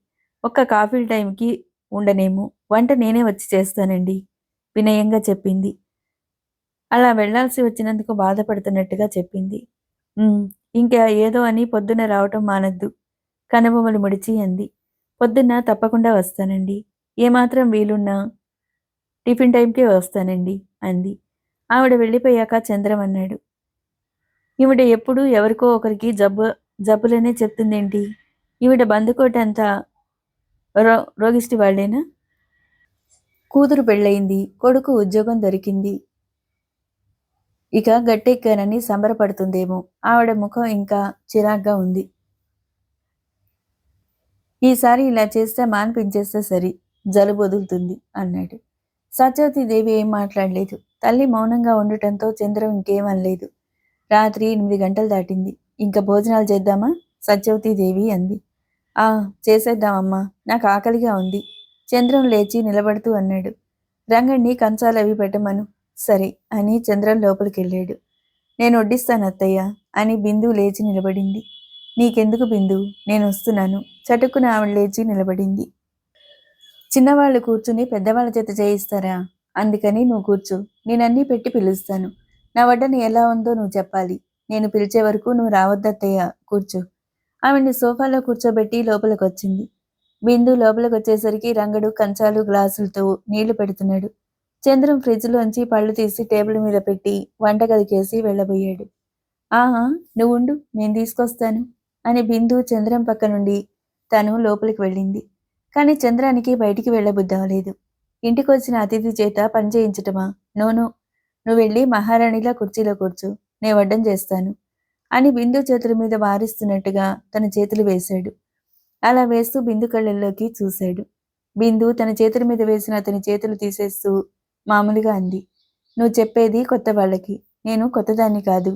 A: ఒక్క కాఫీ టైంకి ఉండనేమో. వంట నేనే వచ్చి చేస్తానండి వినయంగా చెప్పింది. అలా వెళ్లాల్సి వచ్చినందుకు బాధపడుతున్నట్టుగా చెప్పింది. ఇంకా ఏదో అని పొద్దున రావటం మానద్దు కనుబొమ్మలు ముడిచి అంది. పొద్దున్న తప్పకుండా వస్తానండి. ఏమాత్రం వీలున్నా టిఫిన్ టైంకే వస్తానండి అంది. ఆవిడ వెళ్ళిపోయాక చంద్రం అన్నాడు, ఈవిడ ఎప్పుడూ ఎవరికో ఒకరికి జబ్బులనే చెప్తుందేంటి? ఈవిడ బందుకోట అంతా రోగిష్టి వాళ్ళేనా? కూతురు పెళ్ళయింది, కొడుకు ఉద్యోగం దొరికింది. ఇక గట్టెక్కానని సంబరపడుతుందేమో. ఆవిడ ముఖం ఇంకా చిరాగ్గా ఉంది. ఈసారి ఇలా చేస్తే మాన్పించేస్తే సరి. జలుబు వదులుతుంది అన్నాడు. సత్యవతీదేవి ఏం మాట్లాడలేదు. తల్లి మౌనంగా ఉండటంతో చంద్రం ఇంకేం అనలేదు. రాత్రి 8 గంటలు దాటింది. ఇంక భోజనాలు చేద్దామా? సత్యవతీదేవి అంది. ఆ, చేసేద్దామమ్మా, నాకు ఆకలిగా ఉంది. చంద్రం లేచి నిలబడుతూ అన్నాడు. రంగణ్ణి కంచాలవి పెట్టమను. సరే అని చంద్రం లోపలికెళ్ళాడు. నేను వడ్డిస్తాను అత్తయ్య అని బిందు లేచి నిలబడింది. నీకెందుకు బిందు, నేను వస్తున్నాను. చటుక్కున ఆవిడ లేచి నిలబడింది. చిన్నవాళ్ళు కూర్చుని పెద్దవాళ్ళ చేత చేయిస్తారా? అందుకని నువ్వు కూర్చో, నేనన్నీ పెట్టి పిలుస్తాను. నా వడ్డన ఎలా ఉందో నువ్వు చెప్పాలి. నేను పిలిచే వరకు నువ్వు రావద్దత్తయ్య, కూర్చో. ఆవిడ్ని సోఫాలో కూర్చోబెట్టి లోపలికొచ్చింది. బిందు లోపలికొచ్చేసరికి రంగడు కంచాలు గ్లాసులతో నీళ్లు పెడుతున్నాడు. చంద్రం ఫ్రిడ్జ్లోంచి పళ్ళు తీసి టేబుల్ మీద పెట్టి వంటగదికేసి వెళ్ళబోయాడు. ఆహా, నువ్వుండు, నేను తీసుకొస్తాను అని బిందు చంద్రం పక్క నుండి తను లోపలికి వెళ్ళింది. కానీ చంద్రానికి బయటికి వెళ్ళబుద్దవలేదు. ఇంటికొచ్చిన అతిథి చేత పని చేయించటమా? నోనో, నువ్వు వెళ్ళి మహారాణిలా కుర్చీలో కూర్చో, నే వడ్డం చేస్తాను అని బిందు చేతుల మీద వారిస్తున్నట్టుగా తన చేతులు వేశాడు. అలా వేస్తూ బిందు కళ్ళల్లోకి చూశాడు. బిందు తన చేతుల మీద వేసిన అతని చేతులు తీసేస్తూ మామూలుగా అంది. నువ్వు చెప్పేది కొత్త వాళ్ళకి, నేను కొత్తదాన్ని కాదు.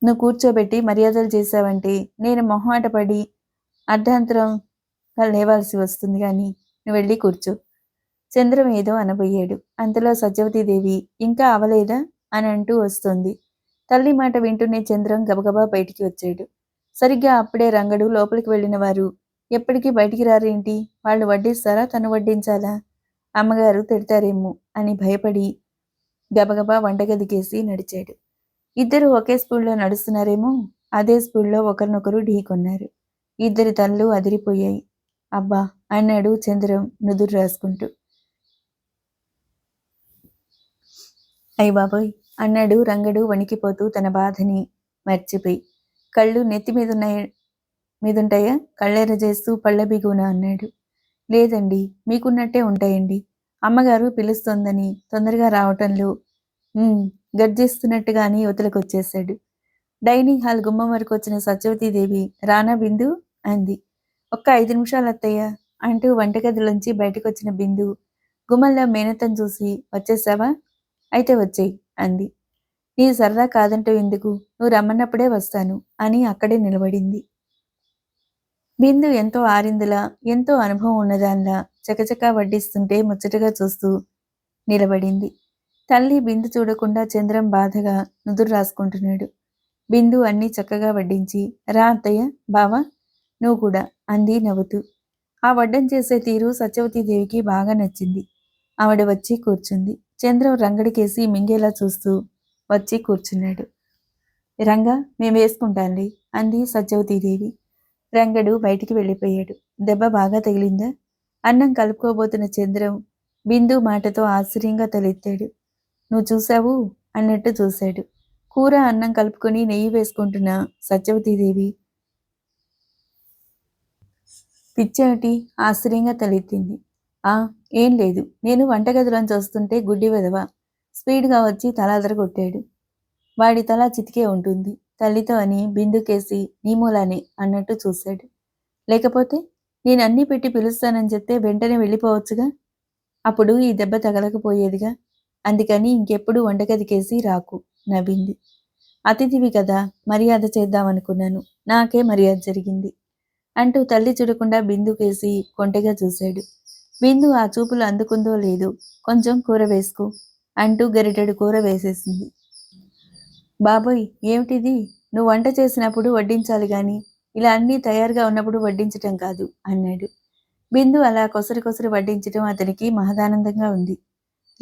A: నువ్వు కూర్చోబెట్టి మర్యాదలు చేశావంటే నేను మొహమాట పడి అర్ధాంతరంగా లేవాల్సి వస్తుంది. కానీ నువ్వు వెళ్ళి కూర్చో. చంద్రం ఏదో అనబోయాడు. అంతలో సత్యవతీదేవి ఇంకా అవలేదా అని అంటూ వస్తుంది. తల్లి మాట వింటూనే చంద్రం గబగబా బయటికి వచ్చాడు. సరిగ్గా అప్పుడే రంగడు లోపలికి వెళ్ళిన వారు ఎప్పటికీ బయటికి రారేంటి? వాళ్ళు వడ్డిస్తారా, తను వడ్డించాలా? అమ్మగారు తిడతారేమో అని భయపడి గబగబా వంటగదికేసి నడిచాడు. ఇద్దరు ఒకే స్పీడ్లో నడుస్తున్నారేమో. అదే స్పీడ్లో ఒకరినొకరు ఢీకొన్నారు. ఇద్దరి తలలు అదిరిపోయాయి. అబ్బా అన్నాడు చంద్రం నుదురు రాసుకుంటూ. అయ్య బాబోయ్ అన్నాడు రంగడు వణికిపోతూ తన బాధని మర్చిపోయి. కళ్ళు నెత్తి మీదుంటాయా? కళ్ళెర చేస్తూ పళ్ళ బిగున అన్నాడు. లేదండి, మీకున్నట్టే ఉంటాయండి. అమ్మగారు పిలుస్తోందని తొందరగా రావటంలో గర్జిస్తున్నట్టుగాని యువతలకొచ్చేశాడు. డైనింగ్ హాల్ గుమ్మం వరకు వచ్చిన సత్యవతీదేవి రానా బిందు అంది. ఒక్క 5 నిమిషాలు అత్తయ్య అంటూ వంటగదిలోంచి బయటకొచ్చిన బిందు గుమ్మంలో మేనత్తను చూసి వచ్చేసావా? అయితే వచ్చేయి అంది. నీ సరదా కాదంటూ ఎందుకు, నువ్వు రమ్మన్నప్పుడే వస్తాను అని అక్కడే నిలబడింది. బిందు ఎంతో ఆరిందులా, ఎంతో అనుభవం ఉన్నదానిలా చకచకా వడ్డిస్తుంటే ముచ్చటగా చూస్తూ నిలబడింది. తల్లి బిందు చూడకుండా చంద్రం బాధగా నుదురు రాసుకుంటున్నాడు. బిందు అన్నీ చక్కగా వడ్డించి, రా అత్తయ్య, బావా, నువ్వు కూడా అంది నవ్వుతూ. ఆ వడ్డం చేసే తీరు సత్యవతీదేవికి బాగా నచ్చింది. ఆవిడ వచ్చి కూర్చుంది. చంద్రం రంగడికేసి మింగేలా చూస్తూ వచ్చి కూర్చున్నాడు. రంగా, మేము వేసుకుంటాంలే అంది సత్యవతీదేవి. రంగడు బయటికి వెళ్ళిపోయాడు. దెబ్బ బాగా తగిలిందా? అన్నం కలుపుకోబోతున్న చంద్రం బిందు మాటతో ఆశ్చర్యంగా తలెత్తాడు. నువ్వు చూశావు అన్నట్టు చూశాడు. కూర అన్నం కలుపుకొని నెయ్యి వేసుకుంటున్న సత్యవతీదేవి పిచ్చేమిటి ఆశ్చర్యంగా తలెత్తింది. ఆ, ఏం లేదు, నేను వంటగదిలోంచి వస్తుంటే గుడ్డి వెధవ స్పీడ్గా వచ్చి తల కొట్టాడు. వాడి తల చితికే ఉంటుంది తల్లితో అని బిందుకేసి నీ మూలానే అన్నట్టు చూశాడు. లేకపోతే నేను అన్నీ పెట్టి పిలుస్తానని చెప్తే వెంటనే వెళ్ళిపోవచ్చుగా, అప్పుడు ఈ దెబ్బ తగలకపోయేదిగా. అందుకని ఇంకెప్పుడు వంటగదికేసి రాకు నవ్వింది. అతిథివి కదా, మర్యాద చేద్దామనుకున్నాను, నాకే మర్యాద జరిగింది అంటూ తల్లి చూడకుండా బిందుకేసి కొంటెగా చూశాడు. బిందు ఆ చూపులు అందుకుందో లేదో, కొంచెం కూర వేసుకో అంటూ గరిటెడు కూర వేసేసింది. బాబోయ్, ఏమిటిది? నువ్వు వంట చేసినప్పుడు వడ్డించాలి గాని ఇలా అన్నీ తయారుగా ఉన్నప్పుడు వడ్డించటం కాదు అన్నాడు. బిందు అలా కొసరి కొసరి వడ్డించటం అతనికి మహదానందంగా ఉంది.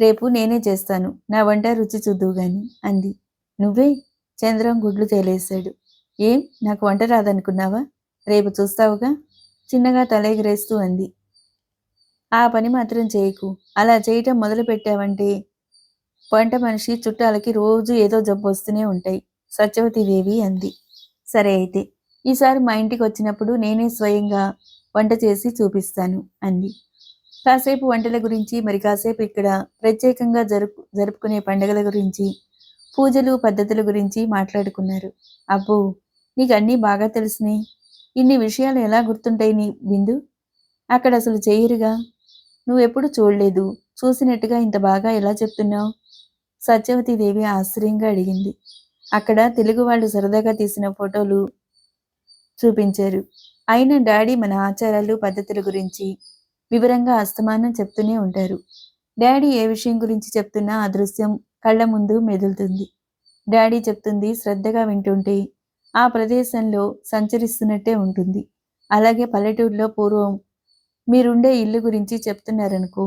A: రేపు నేనే చేస్తాను, నా వంట రుచి చూద్దువు గాని అంది. నువ్వే? చంద్రం గుడ్లు తేలేశాడు. ఏం, నాకు వంట రాదనుకున్నావా? రేపు చూస్తావుగా చిన్నగా తలెగిరేస్తూ అంది. ఆ పని మాత్రం చేయకు. అలా చేయటం మొదలు పెట్టావంటే వంట మనిషి చుట్టాలకి రోజు ఏదో జబ్బు వస్తూనే ఉంటాయి సత్యవతీదేవి అంది. సరే అయితే ఈసారి మా ఇంటికి వచ్చినప్పుడు నేనే స్వయంగా వంట చేసి చూపిస్తాను అంది. కాసేపు వంటల గురించి, మరి కాసేపు ఇక్కడ ప్రత్యేకంగా జరుపుకునే పండుగల గురించి, పూజలు పద్ధతుల గురించి మాట్లాడుకున్నారు. అబ్బో, నీకు అన్నీ బాగా తెలిసినాయి. ఇన్ని విషయాలు ఎలా గుర్తుంటాయి నీ బిందు? అక్కడ అసలు చెయ్యరుగా. నువ్వెప్పుడు చూడలేదు. చూసినట్టుగా ఇంత బాగా ఎలా చెప్తున్నావు? సత్యవతీదేవి ఆశ్చర్యంగా అడిగింది. అక్కడ తెలుగు వాళ్ళు సరదాగా తీసిన ఫోటోలు చూపించారు. అయినా డాడీ మన ఆచారాలు పద్ధతుల గురించి వివరంగా అస్తమానం చెప్తూనే ఉంటారు. డాడీ ఏ విషయం గురించి చెప్తున్నా ఆ దృశ్యం కళ్ళ ముందు మెదులుతుంది. డాడీ చెప్తుంది శ్రద్ధగా వింటుంటే ఆ ప్రదేశంలో సంచరిస్తున్నట్టే ఉంటుంది. అలాగే పల్లెటూరులో పూర్వం మీరుండే ఇల్లు గురించి చెప్తున్నారనుకో,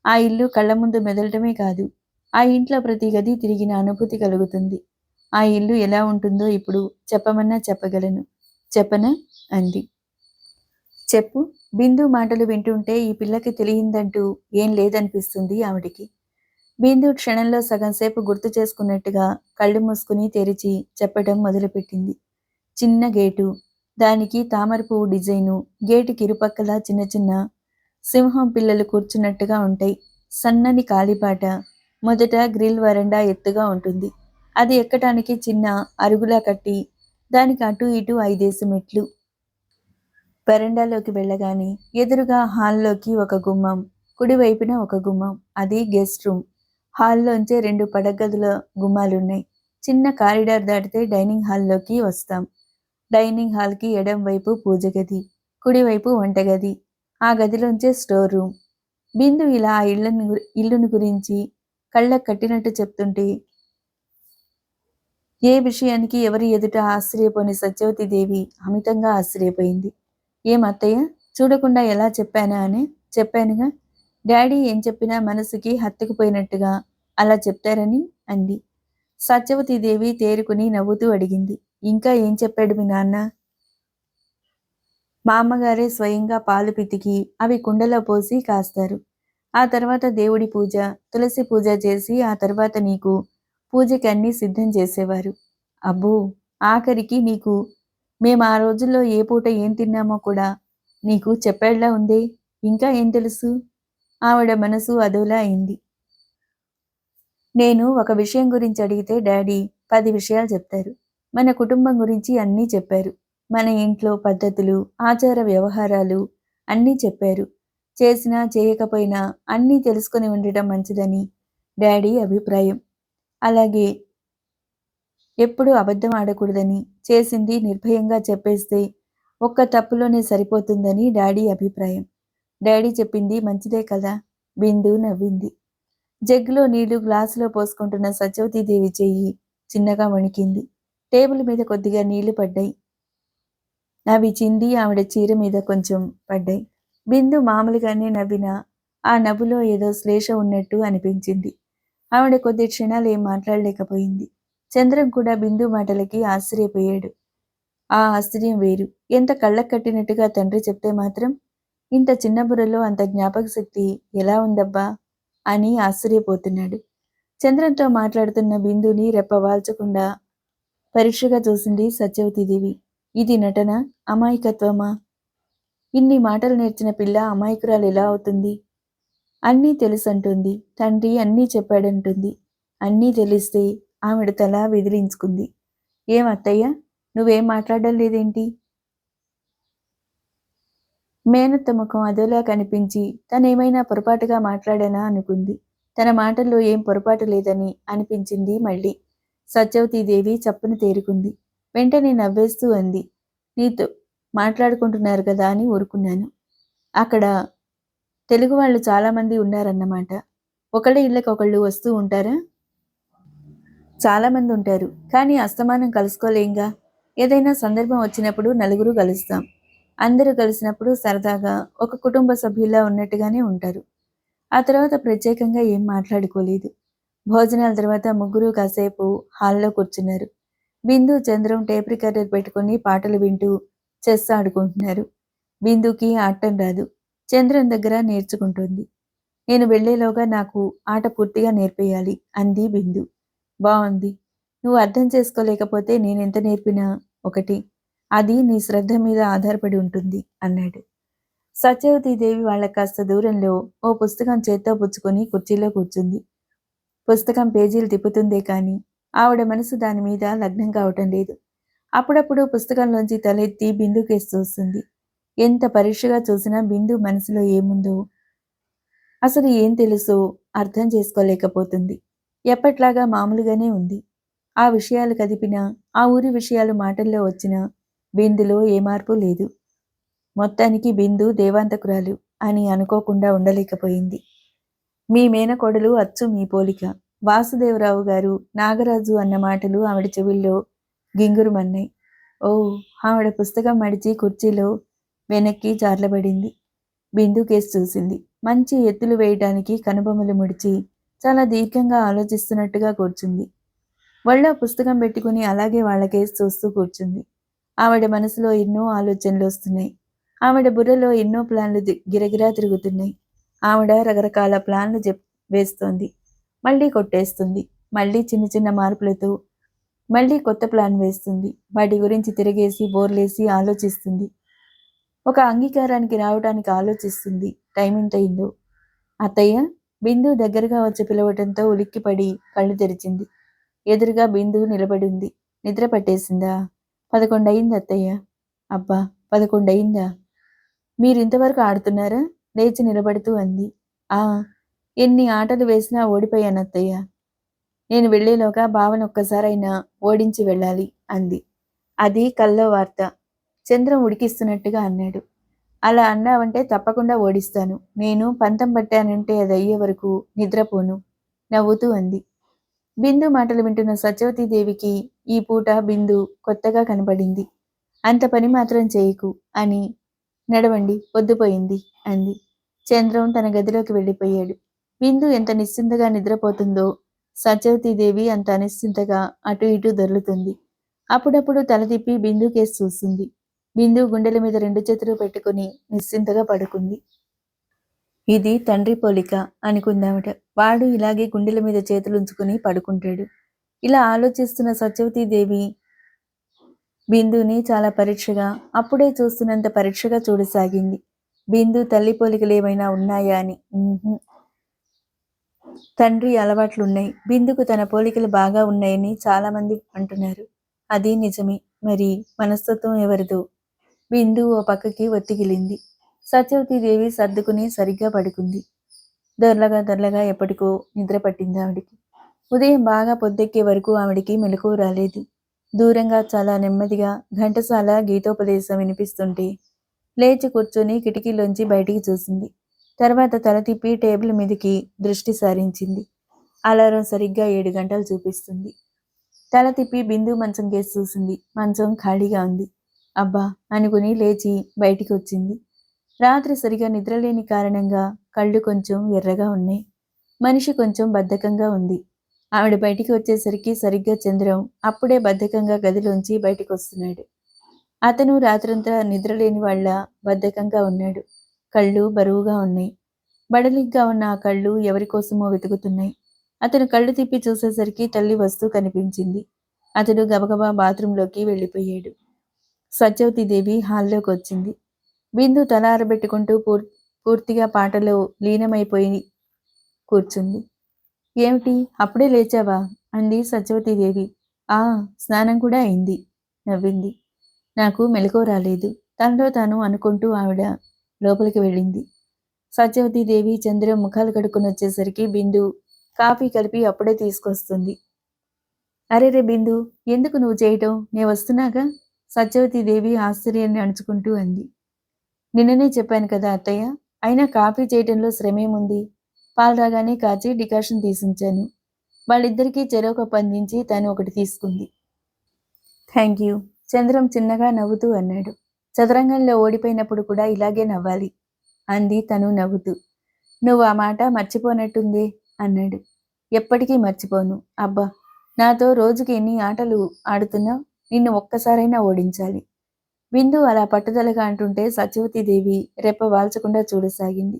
A: ఆ ఇల్లు కళ్ళ ముందు మెదలటమే కాదు, ఆ ఇంట్లో ప్రతి గది తిరిగిన అనుభూతి కలుగుతుంది. ఆ ఇల్లు ఎలా ఉంటుందో ఇప్పుడు చెప్పమన్నా చెప్పగలను. చెప్పనా? అంది. చెప్పు. బిందు మాటలు వింటుంటే ఈ పిల్లకి తెలియందంటూ ఏం లేదనిపిస్తుంది ఆవిడికి. బిందు క్షణంలో సగం సేపు గుర్తు చేసుకున్నట్టుగా కళ్ళు మూసుకుని తెరిచి చెప్పటం మొదలుపెట్టింది. చిన్న గేటు, దానికి తామర పువ్వు డిజైను, గేటుకి ఇరుపక్కల చిన్న చిన్న సింహం పిల్లలు కూర్చున్నట్టుగా ఉంటాయి. సన్నని కాలిబాట. మొదట గ్రిల్ వరండా ఎత్తుగా ఉంటుంది. అది ఎక్కటానికి చిన్న అరుగులా కట్టి దానికి అటు ఇటు 5 మెట్లు. వరండాలోకి వెళ్ళగానే ఎదురుగా హాల్లోకి ఒక గుమ్మం, కుడివైపున ఒక గుమ్మం. అది గెస్ట్ రూమ్. హాల్లోంచే 2 పడగదుల గుమ్మాలున్నాయి. చిన్న కారిడార్ దాటితే డైనింగ్ హాల్లోకి వస్తాం. డైనింగ్ హాల్కి ఎడం వైపు పూజ గది, కుడివైపు వంటగది. ఆ గదిలోంచే స్టోర్ రూమ్. బిందు ఇలా ఆ ఇల్లుని గురించి కళ్ళకు కట్టినట్టు చెప్తుంటే ఏ విషయానికి ఎవరి ఎదుట ఆశ్చర్యపోని సత్యవతీదేవి అమితంగా ఆశ్చర్యపోయింది. ఏం అత్తయ్య, చూడకుండా ఎలా చెప్పానా అని? చెప్పానుగా. డాడీ ఏం చెప్పినా మనసుకి హత్తుకుపోయినట్టుగా అలా చెప్తారని అంది. సత్యవతీదేవి తేరుకుని నవ్వుతూ అడిగింది. ఇంకా ఏం చెప్పాడు మీ నాన్న? మా అమ్మగారే స్వయంగా పాలు పితికి అవి కుండలో పోసి కాస్తారు. ఆ తర్వాత దేవుడి పూజ, తులసి పూజ చేసి ఆ తర్వాత నీకు పూజకి అన్నీ సిద్ధం చేసేవారు. అబ్బో, ఆఖరికి నీకు మేము ఆ రోజుల్లో ఏ పూట ఏం తిన్నామో కూడా నీకు చెప్పేళ్లా ఉందే. ఇంకా ఏం తెలుసు? ఆవిడ మనసు అదోలా అయింది. నేను ఒక విషయం గురించి అడిగితే డాడీ 10 విషయాలు చెప్తారు. మన కుటుంబం గురించి అన్నీ చెప్పారు. మన ఇంట్లో పద్ధతులు, ఆచార వ్యవహారాలు అన్నీ చెప్పారు. చేసినా చేయకపోయినా అన్నీ తెలుసుకొని ఉండటం మంచిదని డాడీ అభిప్రాయం. అలాగే ఎప్పుడూ అబద్ధం ఆడకూడదని, చేసింది నిర్భయంగా చెప్పేస్తే ఒక్క తప్పులోనే సరిపోతుందని డాడీ అభిప్రాయం. డాడీ చెప్పింది మంచిదే కదా? బిందు నవ్వింది. జగ్గులో నీళ్లు గ్లాసులో పోసుకుంటున్న సత్యవతీదేవి చెయ్యి చిన్నగా వణికింది. టేబుల్ మీద కొద్దిగా నీళ్లు పడ్డాయి. అవి చింది ఆవిడ చీర మీద కొంచెం పడ్డాయి. బిందు మామూలుగానే నవ్వినా ఆ నవ్వులో ఏదో శ్లేష ఉన్నట్టు అనిపించింది. ఆవిడ కొద్ది క్షణాలు ఏం మాట్లాడలేకపోయింది. చంద్రం కూడా బిందు మాటలకి ఆశ్చర్యపోయాడు. ఆ ఆశ్చర్యం వేరు. ఎంత కళ్ళకు కట్టినట్టుగా తండ్రి చెప్తే మాత్రం ఇంత చిన్న బుర్రలో అంత జ్ఞాపక శక్తి ఎలా ఉందబ్బా అని ఆశ్చర్యపోతున్నాడు. చంద్రంతో మాట్లాడుతున్న బిందుని రెప్పవాల్చకుండా పరీక్షగా చూసింది సత్యవతీదేవి. ఇది నటన, అమాయకత్వమా? ఇన్ని మాటలు నేర్చిన పిల్ల అమాయకురాలు ఎలా అవుతుంది? అన్నీ తెలుసంటుంది. తండ్రి అన్నీ చెప్పాడంటుంది. అన్నీ తెలిస్తే ఆవిడ తల విదిలించుకుంది. ఏం అత్తయ్య, నువ్వేం మాట్లాడడం లేదేంటి? మేనత్త ముఖం అదోలా కనిపించి తనేమైనా పొరపాటుగా మాట్లాడానా అనుకుంది. తన మాటల్లో ఏం పొరపాటు లేదని అనిపించింది మళ్ళీ. సత్యవతీదేవి చప్పున తేరుకుంది. వెంటనే నవ్వేస్తూ అంది. నీతో మాట్లాడుకుంటున్నారు కదా అని ఊరుకున్నాను. అక్కడ తెలుగు వాళ్ళు చాలామంది ఉన్నారన్నమాట. ఒకళ్ళ ఇళ్ళకి ఒకళ్ళు వస్తూ ఉంటారా? చాలామంది ఉంటారు. కానీ అస్తమానం కలుసుకోలేంగా. ఏదైనా సందర్భం వచ్చినప్పుడు నలుగురు కలుస్తాం. అందరూ కలిసినప్పుడు సరదాగా ఒక కుటుంబ సభ్యుల్లా ఉన్నట్టుగానే ఉంటారు. ఆ తర్వాత ప్రత్యేకంగా ఏం మాట్లాడుకోలేదు. భోజనాల తర్వాత ముగ్గురు కాసేపు హాల్లో కూర్చున్నారు. బిందు, చంద్రం టేప్ రికార్డర్ పెట్టుకుని పాటలు వింటూ చెస్ ఆడుకుంటున్నారు. బిందుకి ఆడటం రాదు. చంద్రం దగ్గర నేర్చుకుంటుంది. నేను వెళ్లేలోగా నాకు ఆట పూర్తిగా నేర్పేయాలి అంది బిందు. బావుంది. నువ్వు అర్థం చేసుకోలేకపోతే నేనెంత నేర్పినా ఒకటి. అది నీ శ్రద్ధ మీద ఆధారపడి ఉంటుంది అన్నాడు. సత్యవతీదేవి వాళ్ళ కాస్త దూరంలో ఓ పుస్తకం చేత్తో పుచ్చుకొని కుర్చీలో కూర్చుంది. పుస్తకం పేజీలు తిప్పుతుందే కాని ఆవిడ మనసు దాని మీద లగ్నం కావటం లేదు. అప్పుడప్పుడు పుస్తకంలోంచి తలెత్తి బిందు కేసి చూస్తుంది. ఎంత పరీక్షగా చూసినా బిందు మనసులో ఏముందో, అసలు ఏం తెలుసో అర్థం చేసుకోలేకపోతుంది. ఎప్పట్లాగా మామూలుగానే ఉంది. ఆ విషయాలు కదిపినా, ఆ ఊరి విషయాలు మాటల్లో వచ్చినా బిందులో ఏ మార్పు లేదు. మొత్తానికి బిందు దేవాంతకురాలు అని అనుకోకుండా ఉండలేకపోయింది. మీ మేనకోడలు అచ్చు మీ పోలిక. వాసుదేవరావు గారు, నాగరాజు అన్న మాటలు ఆవిడ చెవుల్లో గింగురుమన్నాయి. ఓ, ఆవిడ పుస్తకం మడిచి కుర్చీలో వెనక్కి జార్లబడింది. బిందు కేసు చూసింది. మంచి ఎత్తులు వేయటానికి కనుబొమ్మలు ముడిచి చాలా దీర్ఘంగా ఆలోచిస్తున్నట్టుగా కూర్చుంది. ఒళ్ళో పుస్తకం పెట్టుకుని అలాగే వాళ్ళ కేసు చూస్తూ కూర్చుంది. ఆవిడ మనసులో ఎన్నో ఆలోచనలు వస్తున్నాయి. ఆవిడ బుర్రలో ఎన్నో ప్లాన్లు గిరగిరా తిరుగుతున్నాయి. ఆవిడ రకరకాల ప్లాన్లు వేస్తోంది. మళ్ళీ కొట్టేస్తుంది. మళ్ళీ చిన్న చిన్న మార్పులతో మళ్ళీ కొత్త ప్లాన్ వేస్తుంది. వాటి గురించి తిరిగేసి బోర్లేసి ఆలోచిస్తుంది. ఒక అంగీకారానికి రావడానికి ఆలోచిస్తుంది. టైం ఎంతయిందో. అత్తయ్య, బిందు దగ్గరగా వచ్చి పిలవటంతో ఉలిక్కిపడి కళ్ళు తెరిచింది. ఎదురుగా బిందు నిలబడింది. నిద్ర పట్టేసిందా? 11 అయింది అత్తయ్య. అబ్బా, 11 అయిందా? మీరింతవరకు ఆడుతున్నారా? లేచి నిలబడుతూ అంది. ఆ, ఎన్ని ఆటలు వేసినా ఓడిపోయానత్తయ్య. నేను వెళ్లేలోగా బావను ఒక్కసారైనా ఓడించి వెళ్ళాలి అంది. అది కల్లో వార్త. చంద్రం ఉడికిస్తున్నట్టుగా అన్నాడు. అలా అన్నావంటే తప్పకుండా ఓడిస్తాను. నేను పంతం పట్టానంటే అది అయ్యే వరకు నిద్రపోను నవ్వుతూ అంది. బిందు మాటలు వింటున్న సత్యవతీదేవికి ఈ పూట బిందు కొత్తగా కనపడింది. అంత పని మాత్రం చేయకు అని. నడవండి, పొద్దుపోయింది అంది. చంద్రం తన గదిలోకి వెళ్ళిపోయాడు. బిందు ఎంత నిశ్చింతగా నిద్రపోతుందో సత్యవతీదేవి అంత అనిశ్చింతగా అటు ఇటు దొర్లుతుంది. అప్పుడప్పుడు తల తిప్పి బిందు కేసి చూస్తుంది. బిందు గుండెల మీద 2 చేతులు పెట్టుకుని నిశ్చింతగా పడుకుంది. ఇది తండ్రి పోలిక అనుకుందామట. వాడు ఇలాగే గుండెల మీద చేతులుంచుకుని పడుకుంటాడు. ఇలా ఆలోచిస్తున్న సత్యవతీదేవి బిందుని చాలా పరీక్షగా, అప్పుడే చూస్తున్నంత పరీక్షగా చూడసాగింది. బిందు తల్లి పోలికలు ఏమైనా ఉన్నాయా అని. తండ్రి అలవాట్లున్నాయి. బిందుకు తన పోలికలు బాగా ఉన్నాయని చాలామంది అంటున్నారు. అది నిజమే. మరి మనస్తత్వం ఎవరిదో? బిందు ఓ పక్కకి ఒత్తిగిలింది. సత్యవతీదేవి సర్దుకుని సరిగ్గా పడుకుంది. దొర్లగా ఎప్పటికో నిద్ర పట్టింది ఆవిడికి. ఉదయం బాగా పొద్దెక్కే వరకు ఆవిడికి మెలకువ రాలేదు. దూరంగా చాలా నెమ్మదిగా ఘంటసాల గీతోపదేశం వినిపిస్తుంటే లేచి కూర్చొని కిటికీలోంచి బయటికి చూసింది. తర్వాత తల తిప్పి టేబుల్ మీదకి దృష్టి సారించింది. అలారం సరిగ్గా 7 గంటలు చూపిస్తుంది. తల తిప్పి బిందు మంచం కేసి చూసింది. మంచం ఖాళీగా ఉంది. అబ్బా అనుకుని లేచి బయటికి వచ్చింది. రాత్రి సరిగా నిద్రలేని కారణంగా కళ్ళు కొంచెం ఎర్రగా ఉన్నాయి. మనిషి కొంచెం బద్ధకంగా ఉంది. ఆవిడ బయటికి వచ్చేసరికి సరిగ్గా చంద్రం అప్పుడే బద్ధకంగా గదిలోంచి బయటికి వస్తున్నాడు. అతను రాత్రంతా నిద్రలేని వాళ్ళ బద్ధకంగా ఉన్నాడు. కళ్ళు బరువుగా ఉన్నాయి. బడలిగ్గా ఉన్న ఆ కళ్ళు ఎవరికోసమో వెతుకుతున్నాయి. అతను కళ్ళు తిప్పి చూసేసరికి తల్లి వస్తూ కనిపించింది. అతడు గబగబా బాత్రూంలోకి వెళ్ళిపోయాడు. సత్యవతీదేవి హాల్లోకి వచ్చింది. బిందు తల ఆరబెట్టుకుంటూ పూర్తిగా పాటలో లీనమైపోయి కూర్చుంది. ఏమిటి, అప్పుడే లేచావా అంది సత్యవతీదేవి. ఆ, స్నానం కూడా అయింది నవ్వింది. నాకు మెలకువ రాలేదు తనలో తాను అనుకుంటూ ఆవిడ లోపలికి వెళ్ళింది. సత్యవతీదేవి చంద్రం ముఖాలు కడుక్కుని వచ్చేసరికి బిందు కాఫీ కలిపి అప్పుడే తీసుకొస్తుంది. అరేరే బిందు, ఎందుకు నువ్వు చేయటం? నే వస్తున్నాగా సత్యవతీదేవి ఆశ్చర్యాన్ని అణుచుకుంటూ అంది. నిన్ననే చెప్పాను కదా అత్తయ్య, అయినా కాఫీ చేయటంలో శ్రమేముంది? పాలు రాగానే కాచి డికాషన్ తీసుంచాను. వాళ్ళిద్దరికీ చెరో కప్పు అందించి తను ఒకటి తీసుకుంది. థ్యాంక్ యూ చంద్రం చిన్నగా నవ్వుతూ అన్నాడు. చదరంగంలో ఓడిపోయినప్పుడు కూడా ఇలాగే నవ్వాలి అంది తను నవ్వుతూ. నువ్వు ఆ మాట మర్చిపోనట్టుందే అన్నాడు. ఎప్పటికీ మర్చిపోను. అబ్బా, నాతో రోజుకి ఎన్ని ఆటలు ఆడుతున్నావు? నిన్ను ఒక్కసారైనా ఓడించాలి. బిందు అలా పట్టుదలగా అంటుంటే సత్యవతీదేవి రెప్ప వాల్చకుండా చూడసాగింది.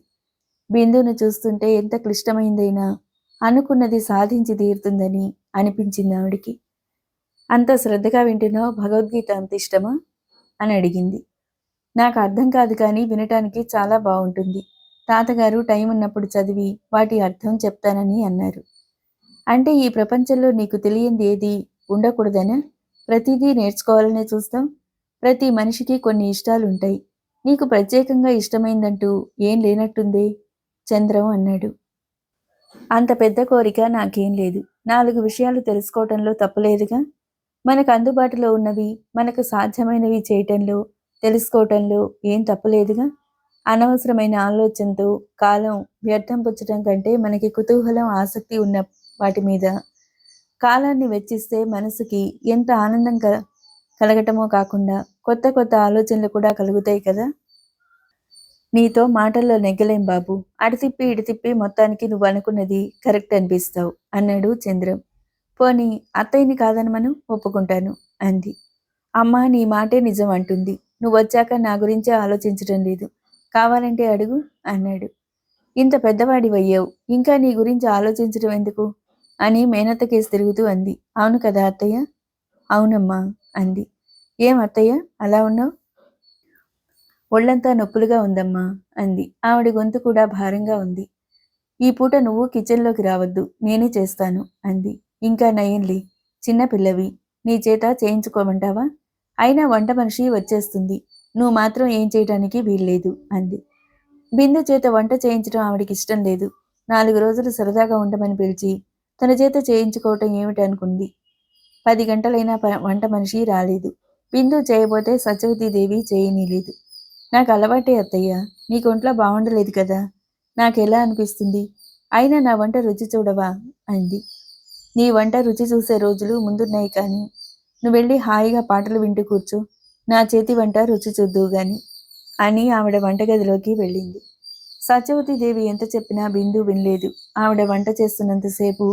A: బిందును చూస్తుంటే ఎంత క్లిష్టమైందైనా అనుకున్నది సాధించి తీరుతుందని అనిపించింది ఆవిడికి. అంత శ్రద్ధగా వింటున్నావు, భగవద్గీత అంత ఇష్టమా అని అడిగింది. నాకు అర్థం కాదు కానీ వినటానికి చాలా బాగుంటుంది. తాతగారు టైం ఉన్నప్పుడు చదివి వాటి అర్థం చెప్తానని అన్నారు. అంటే ఈ ప్రపంచంలో నీకు తెలియంది ఏది ఉండకూడదనా? ప్రతిదీ నేర్చుకోవాలనే చూస్తాం. ప్రతి మనిషికి కొన్ని ఇష్టాలుంటాయి. నీకు ప్రత్యేకంగా ఇష్టమైందంటూ ఏం లేనట్టుందే? చంద్రం అన్నాడు. అంత పెద్ద కోరిక నాకేం లేదు. 4 విషయాలు తెలుసుకోవటంలో తప్పులేదుగా? మనకు అందుబాటులో ఉన్నవి, మనకు సాధ్యమైనవి చేయటంలో, తెలుసుకోవటంలో ఏం తప్పులేదుగా? అనవసరమైన ఆలోచనతో కాలం వ్యర్థం పుచ్చటం కంటే మనకి కుతూహలం, ఆసక్తి ఉన్న వాటి మీద కాలాన్ని వెచ్చిస్తే మనసుకి ఎంత ఆనందం కలగటమో కాకుండా కొత్త కొత్త ఆలోచనలు కూడా కలుగుతాయి కదా. నీతో మాటల్లో నెగ్గలేం బాబు. అటు తిప్పి ఇటు తిప్పి మొత్తానికి నువ్వు అనుకున్నది కరెక్ట్ అనిపిస్తావు అన్నాడు చంద్రం. పోనీ అత్తయ్యని కాదనమను, ఒప్పుకుంటాను అంది. అమ్మ నీ మాటే నిజం అంటుంది. నువ్వొచ్చాక నా గురించే ఆలోచించటం లేదు. కావాలంటే అడుగు అన్నాడు. ఇంత పెద్దవాడివయ్యావు, ఇంకా నీ గురించి ఆలోచించడం ఎందుకు అని మేనత్త కేసు తిరుగుతూ అంది. అవును కదా అత్తయ్య? అవునమ్మా అంది. ఏం అత్తయ్య అలా ఉన్నావు? ఒళ్ళంతా నొప్పులుగా ఉందమ్మా అంది. ఆవిడ గొంతు కూడా భారంగా ఉంది. ఈ పూట నువ్వు కిచెన్లోకి రావద్దు, నేనే చేస్తాను అంది. ఇంకా నయంలే, చిన్న పిల్లవి, నీ చేత చేయించుకోమంటావా? అయినా వంట మనిషి వచ్చేస్తుంది, నువ్వు మాత్రం ఏం చేయటానికి వీల్లేదు అంది. బిందు చేత వంట చేయించడం ఆవిడికి ఇష్టం లేదు. 4 రోజులు సరదాగా ఉండమని పిలిచి తన చేత చేయించుకోవటం ఏమిటనుకుంది. 10 గంటలైనా వంట మనిషి రాలేదు. బిందు చేయబోతే సత్యవతీదేవి చేయనీలేదు. నాకు అలవాటే అత్తయ్య, నీకు ఒంట్లో బాగుండలేదు కదా, నాకెలా అనిపిస్తుంది? అయినా నా వంట రుచి చూడవా అంది. నీ వంట రుచి చూసే రోజులు ముందున్నాయి కానీ నువ్వు వెళ్ళి హాయిగా పాటలు వింటూ కూర్చో, నా చేతి వంట రుచి చూద్దువు గాని అని ఆవిడ వంటగదిలోకి వెళ్ళింది. సత్యవతీదేవి ఎంత చెప్పినా బిందు వినలేదు. ఆవిడ వంట చేస్తున్నంతసేపు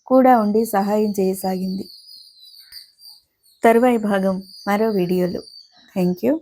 A: కూడా ఉండి సహాయం చేయసాగింది. తరువాయి భాగం మరో వీడియోలో. Thank you.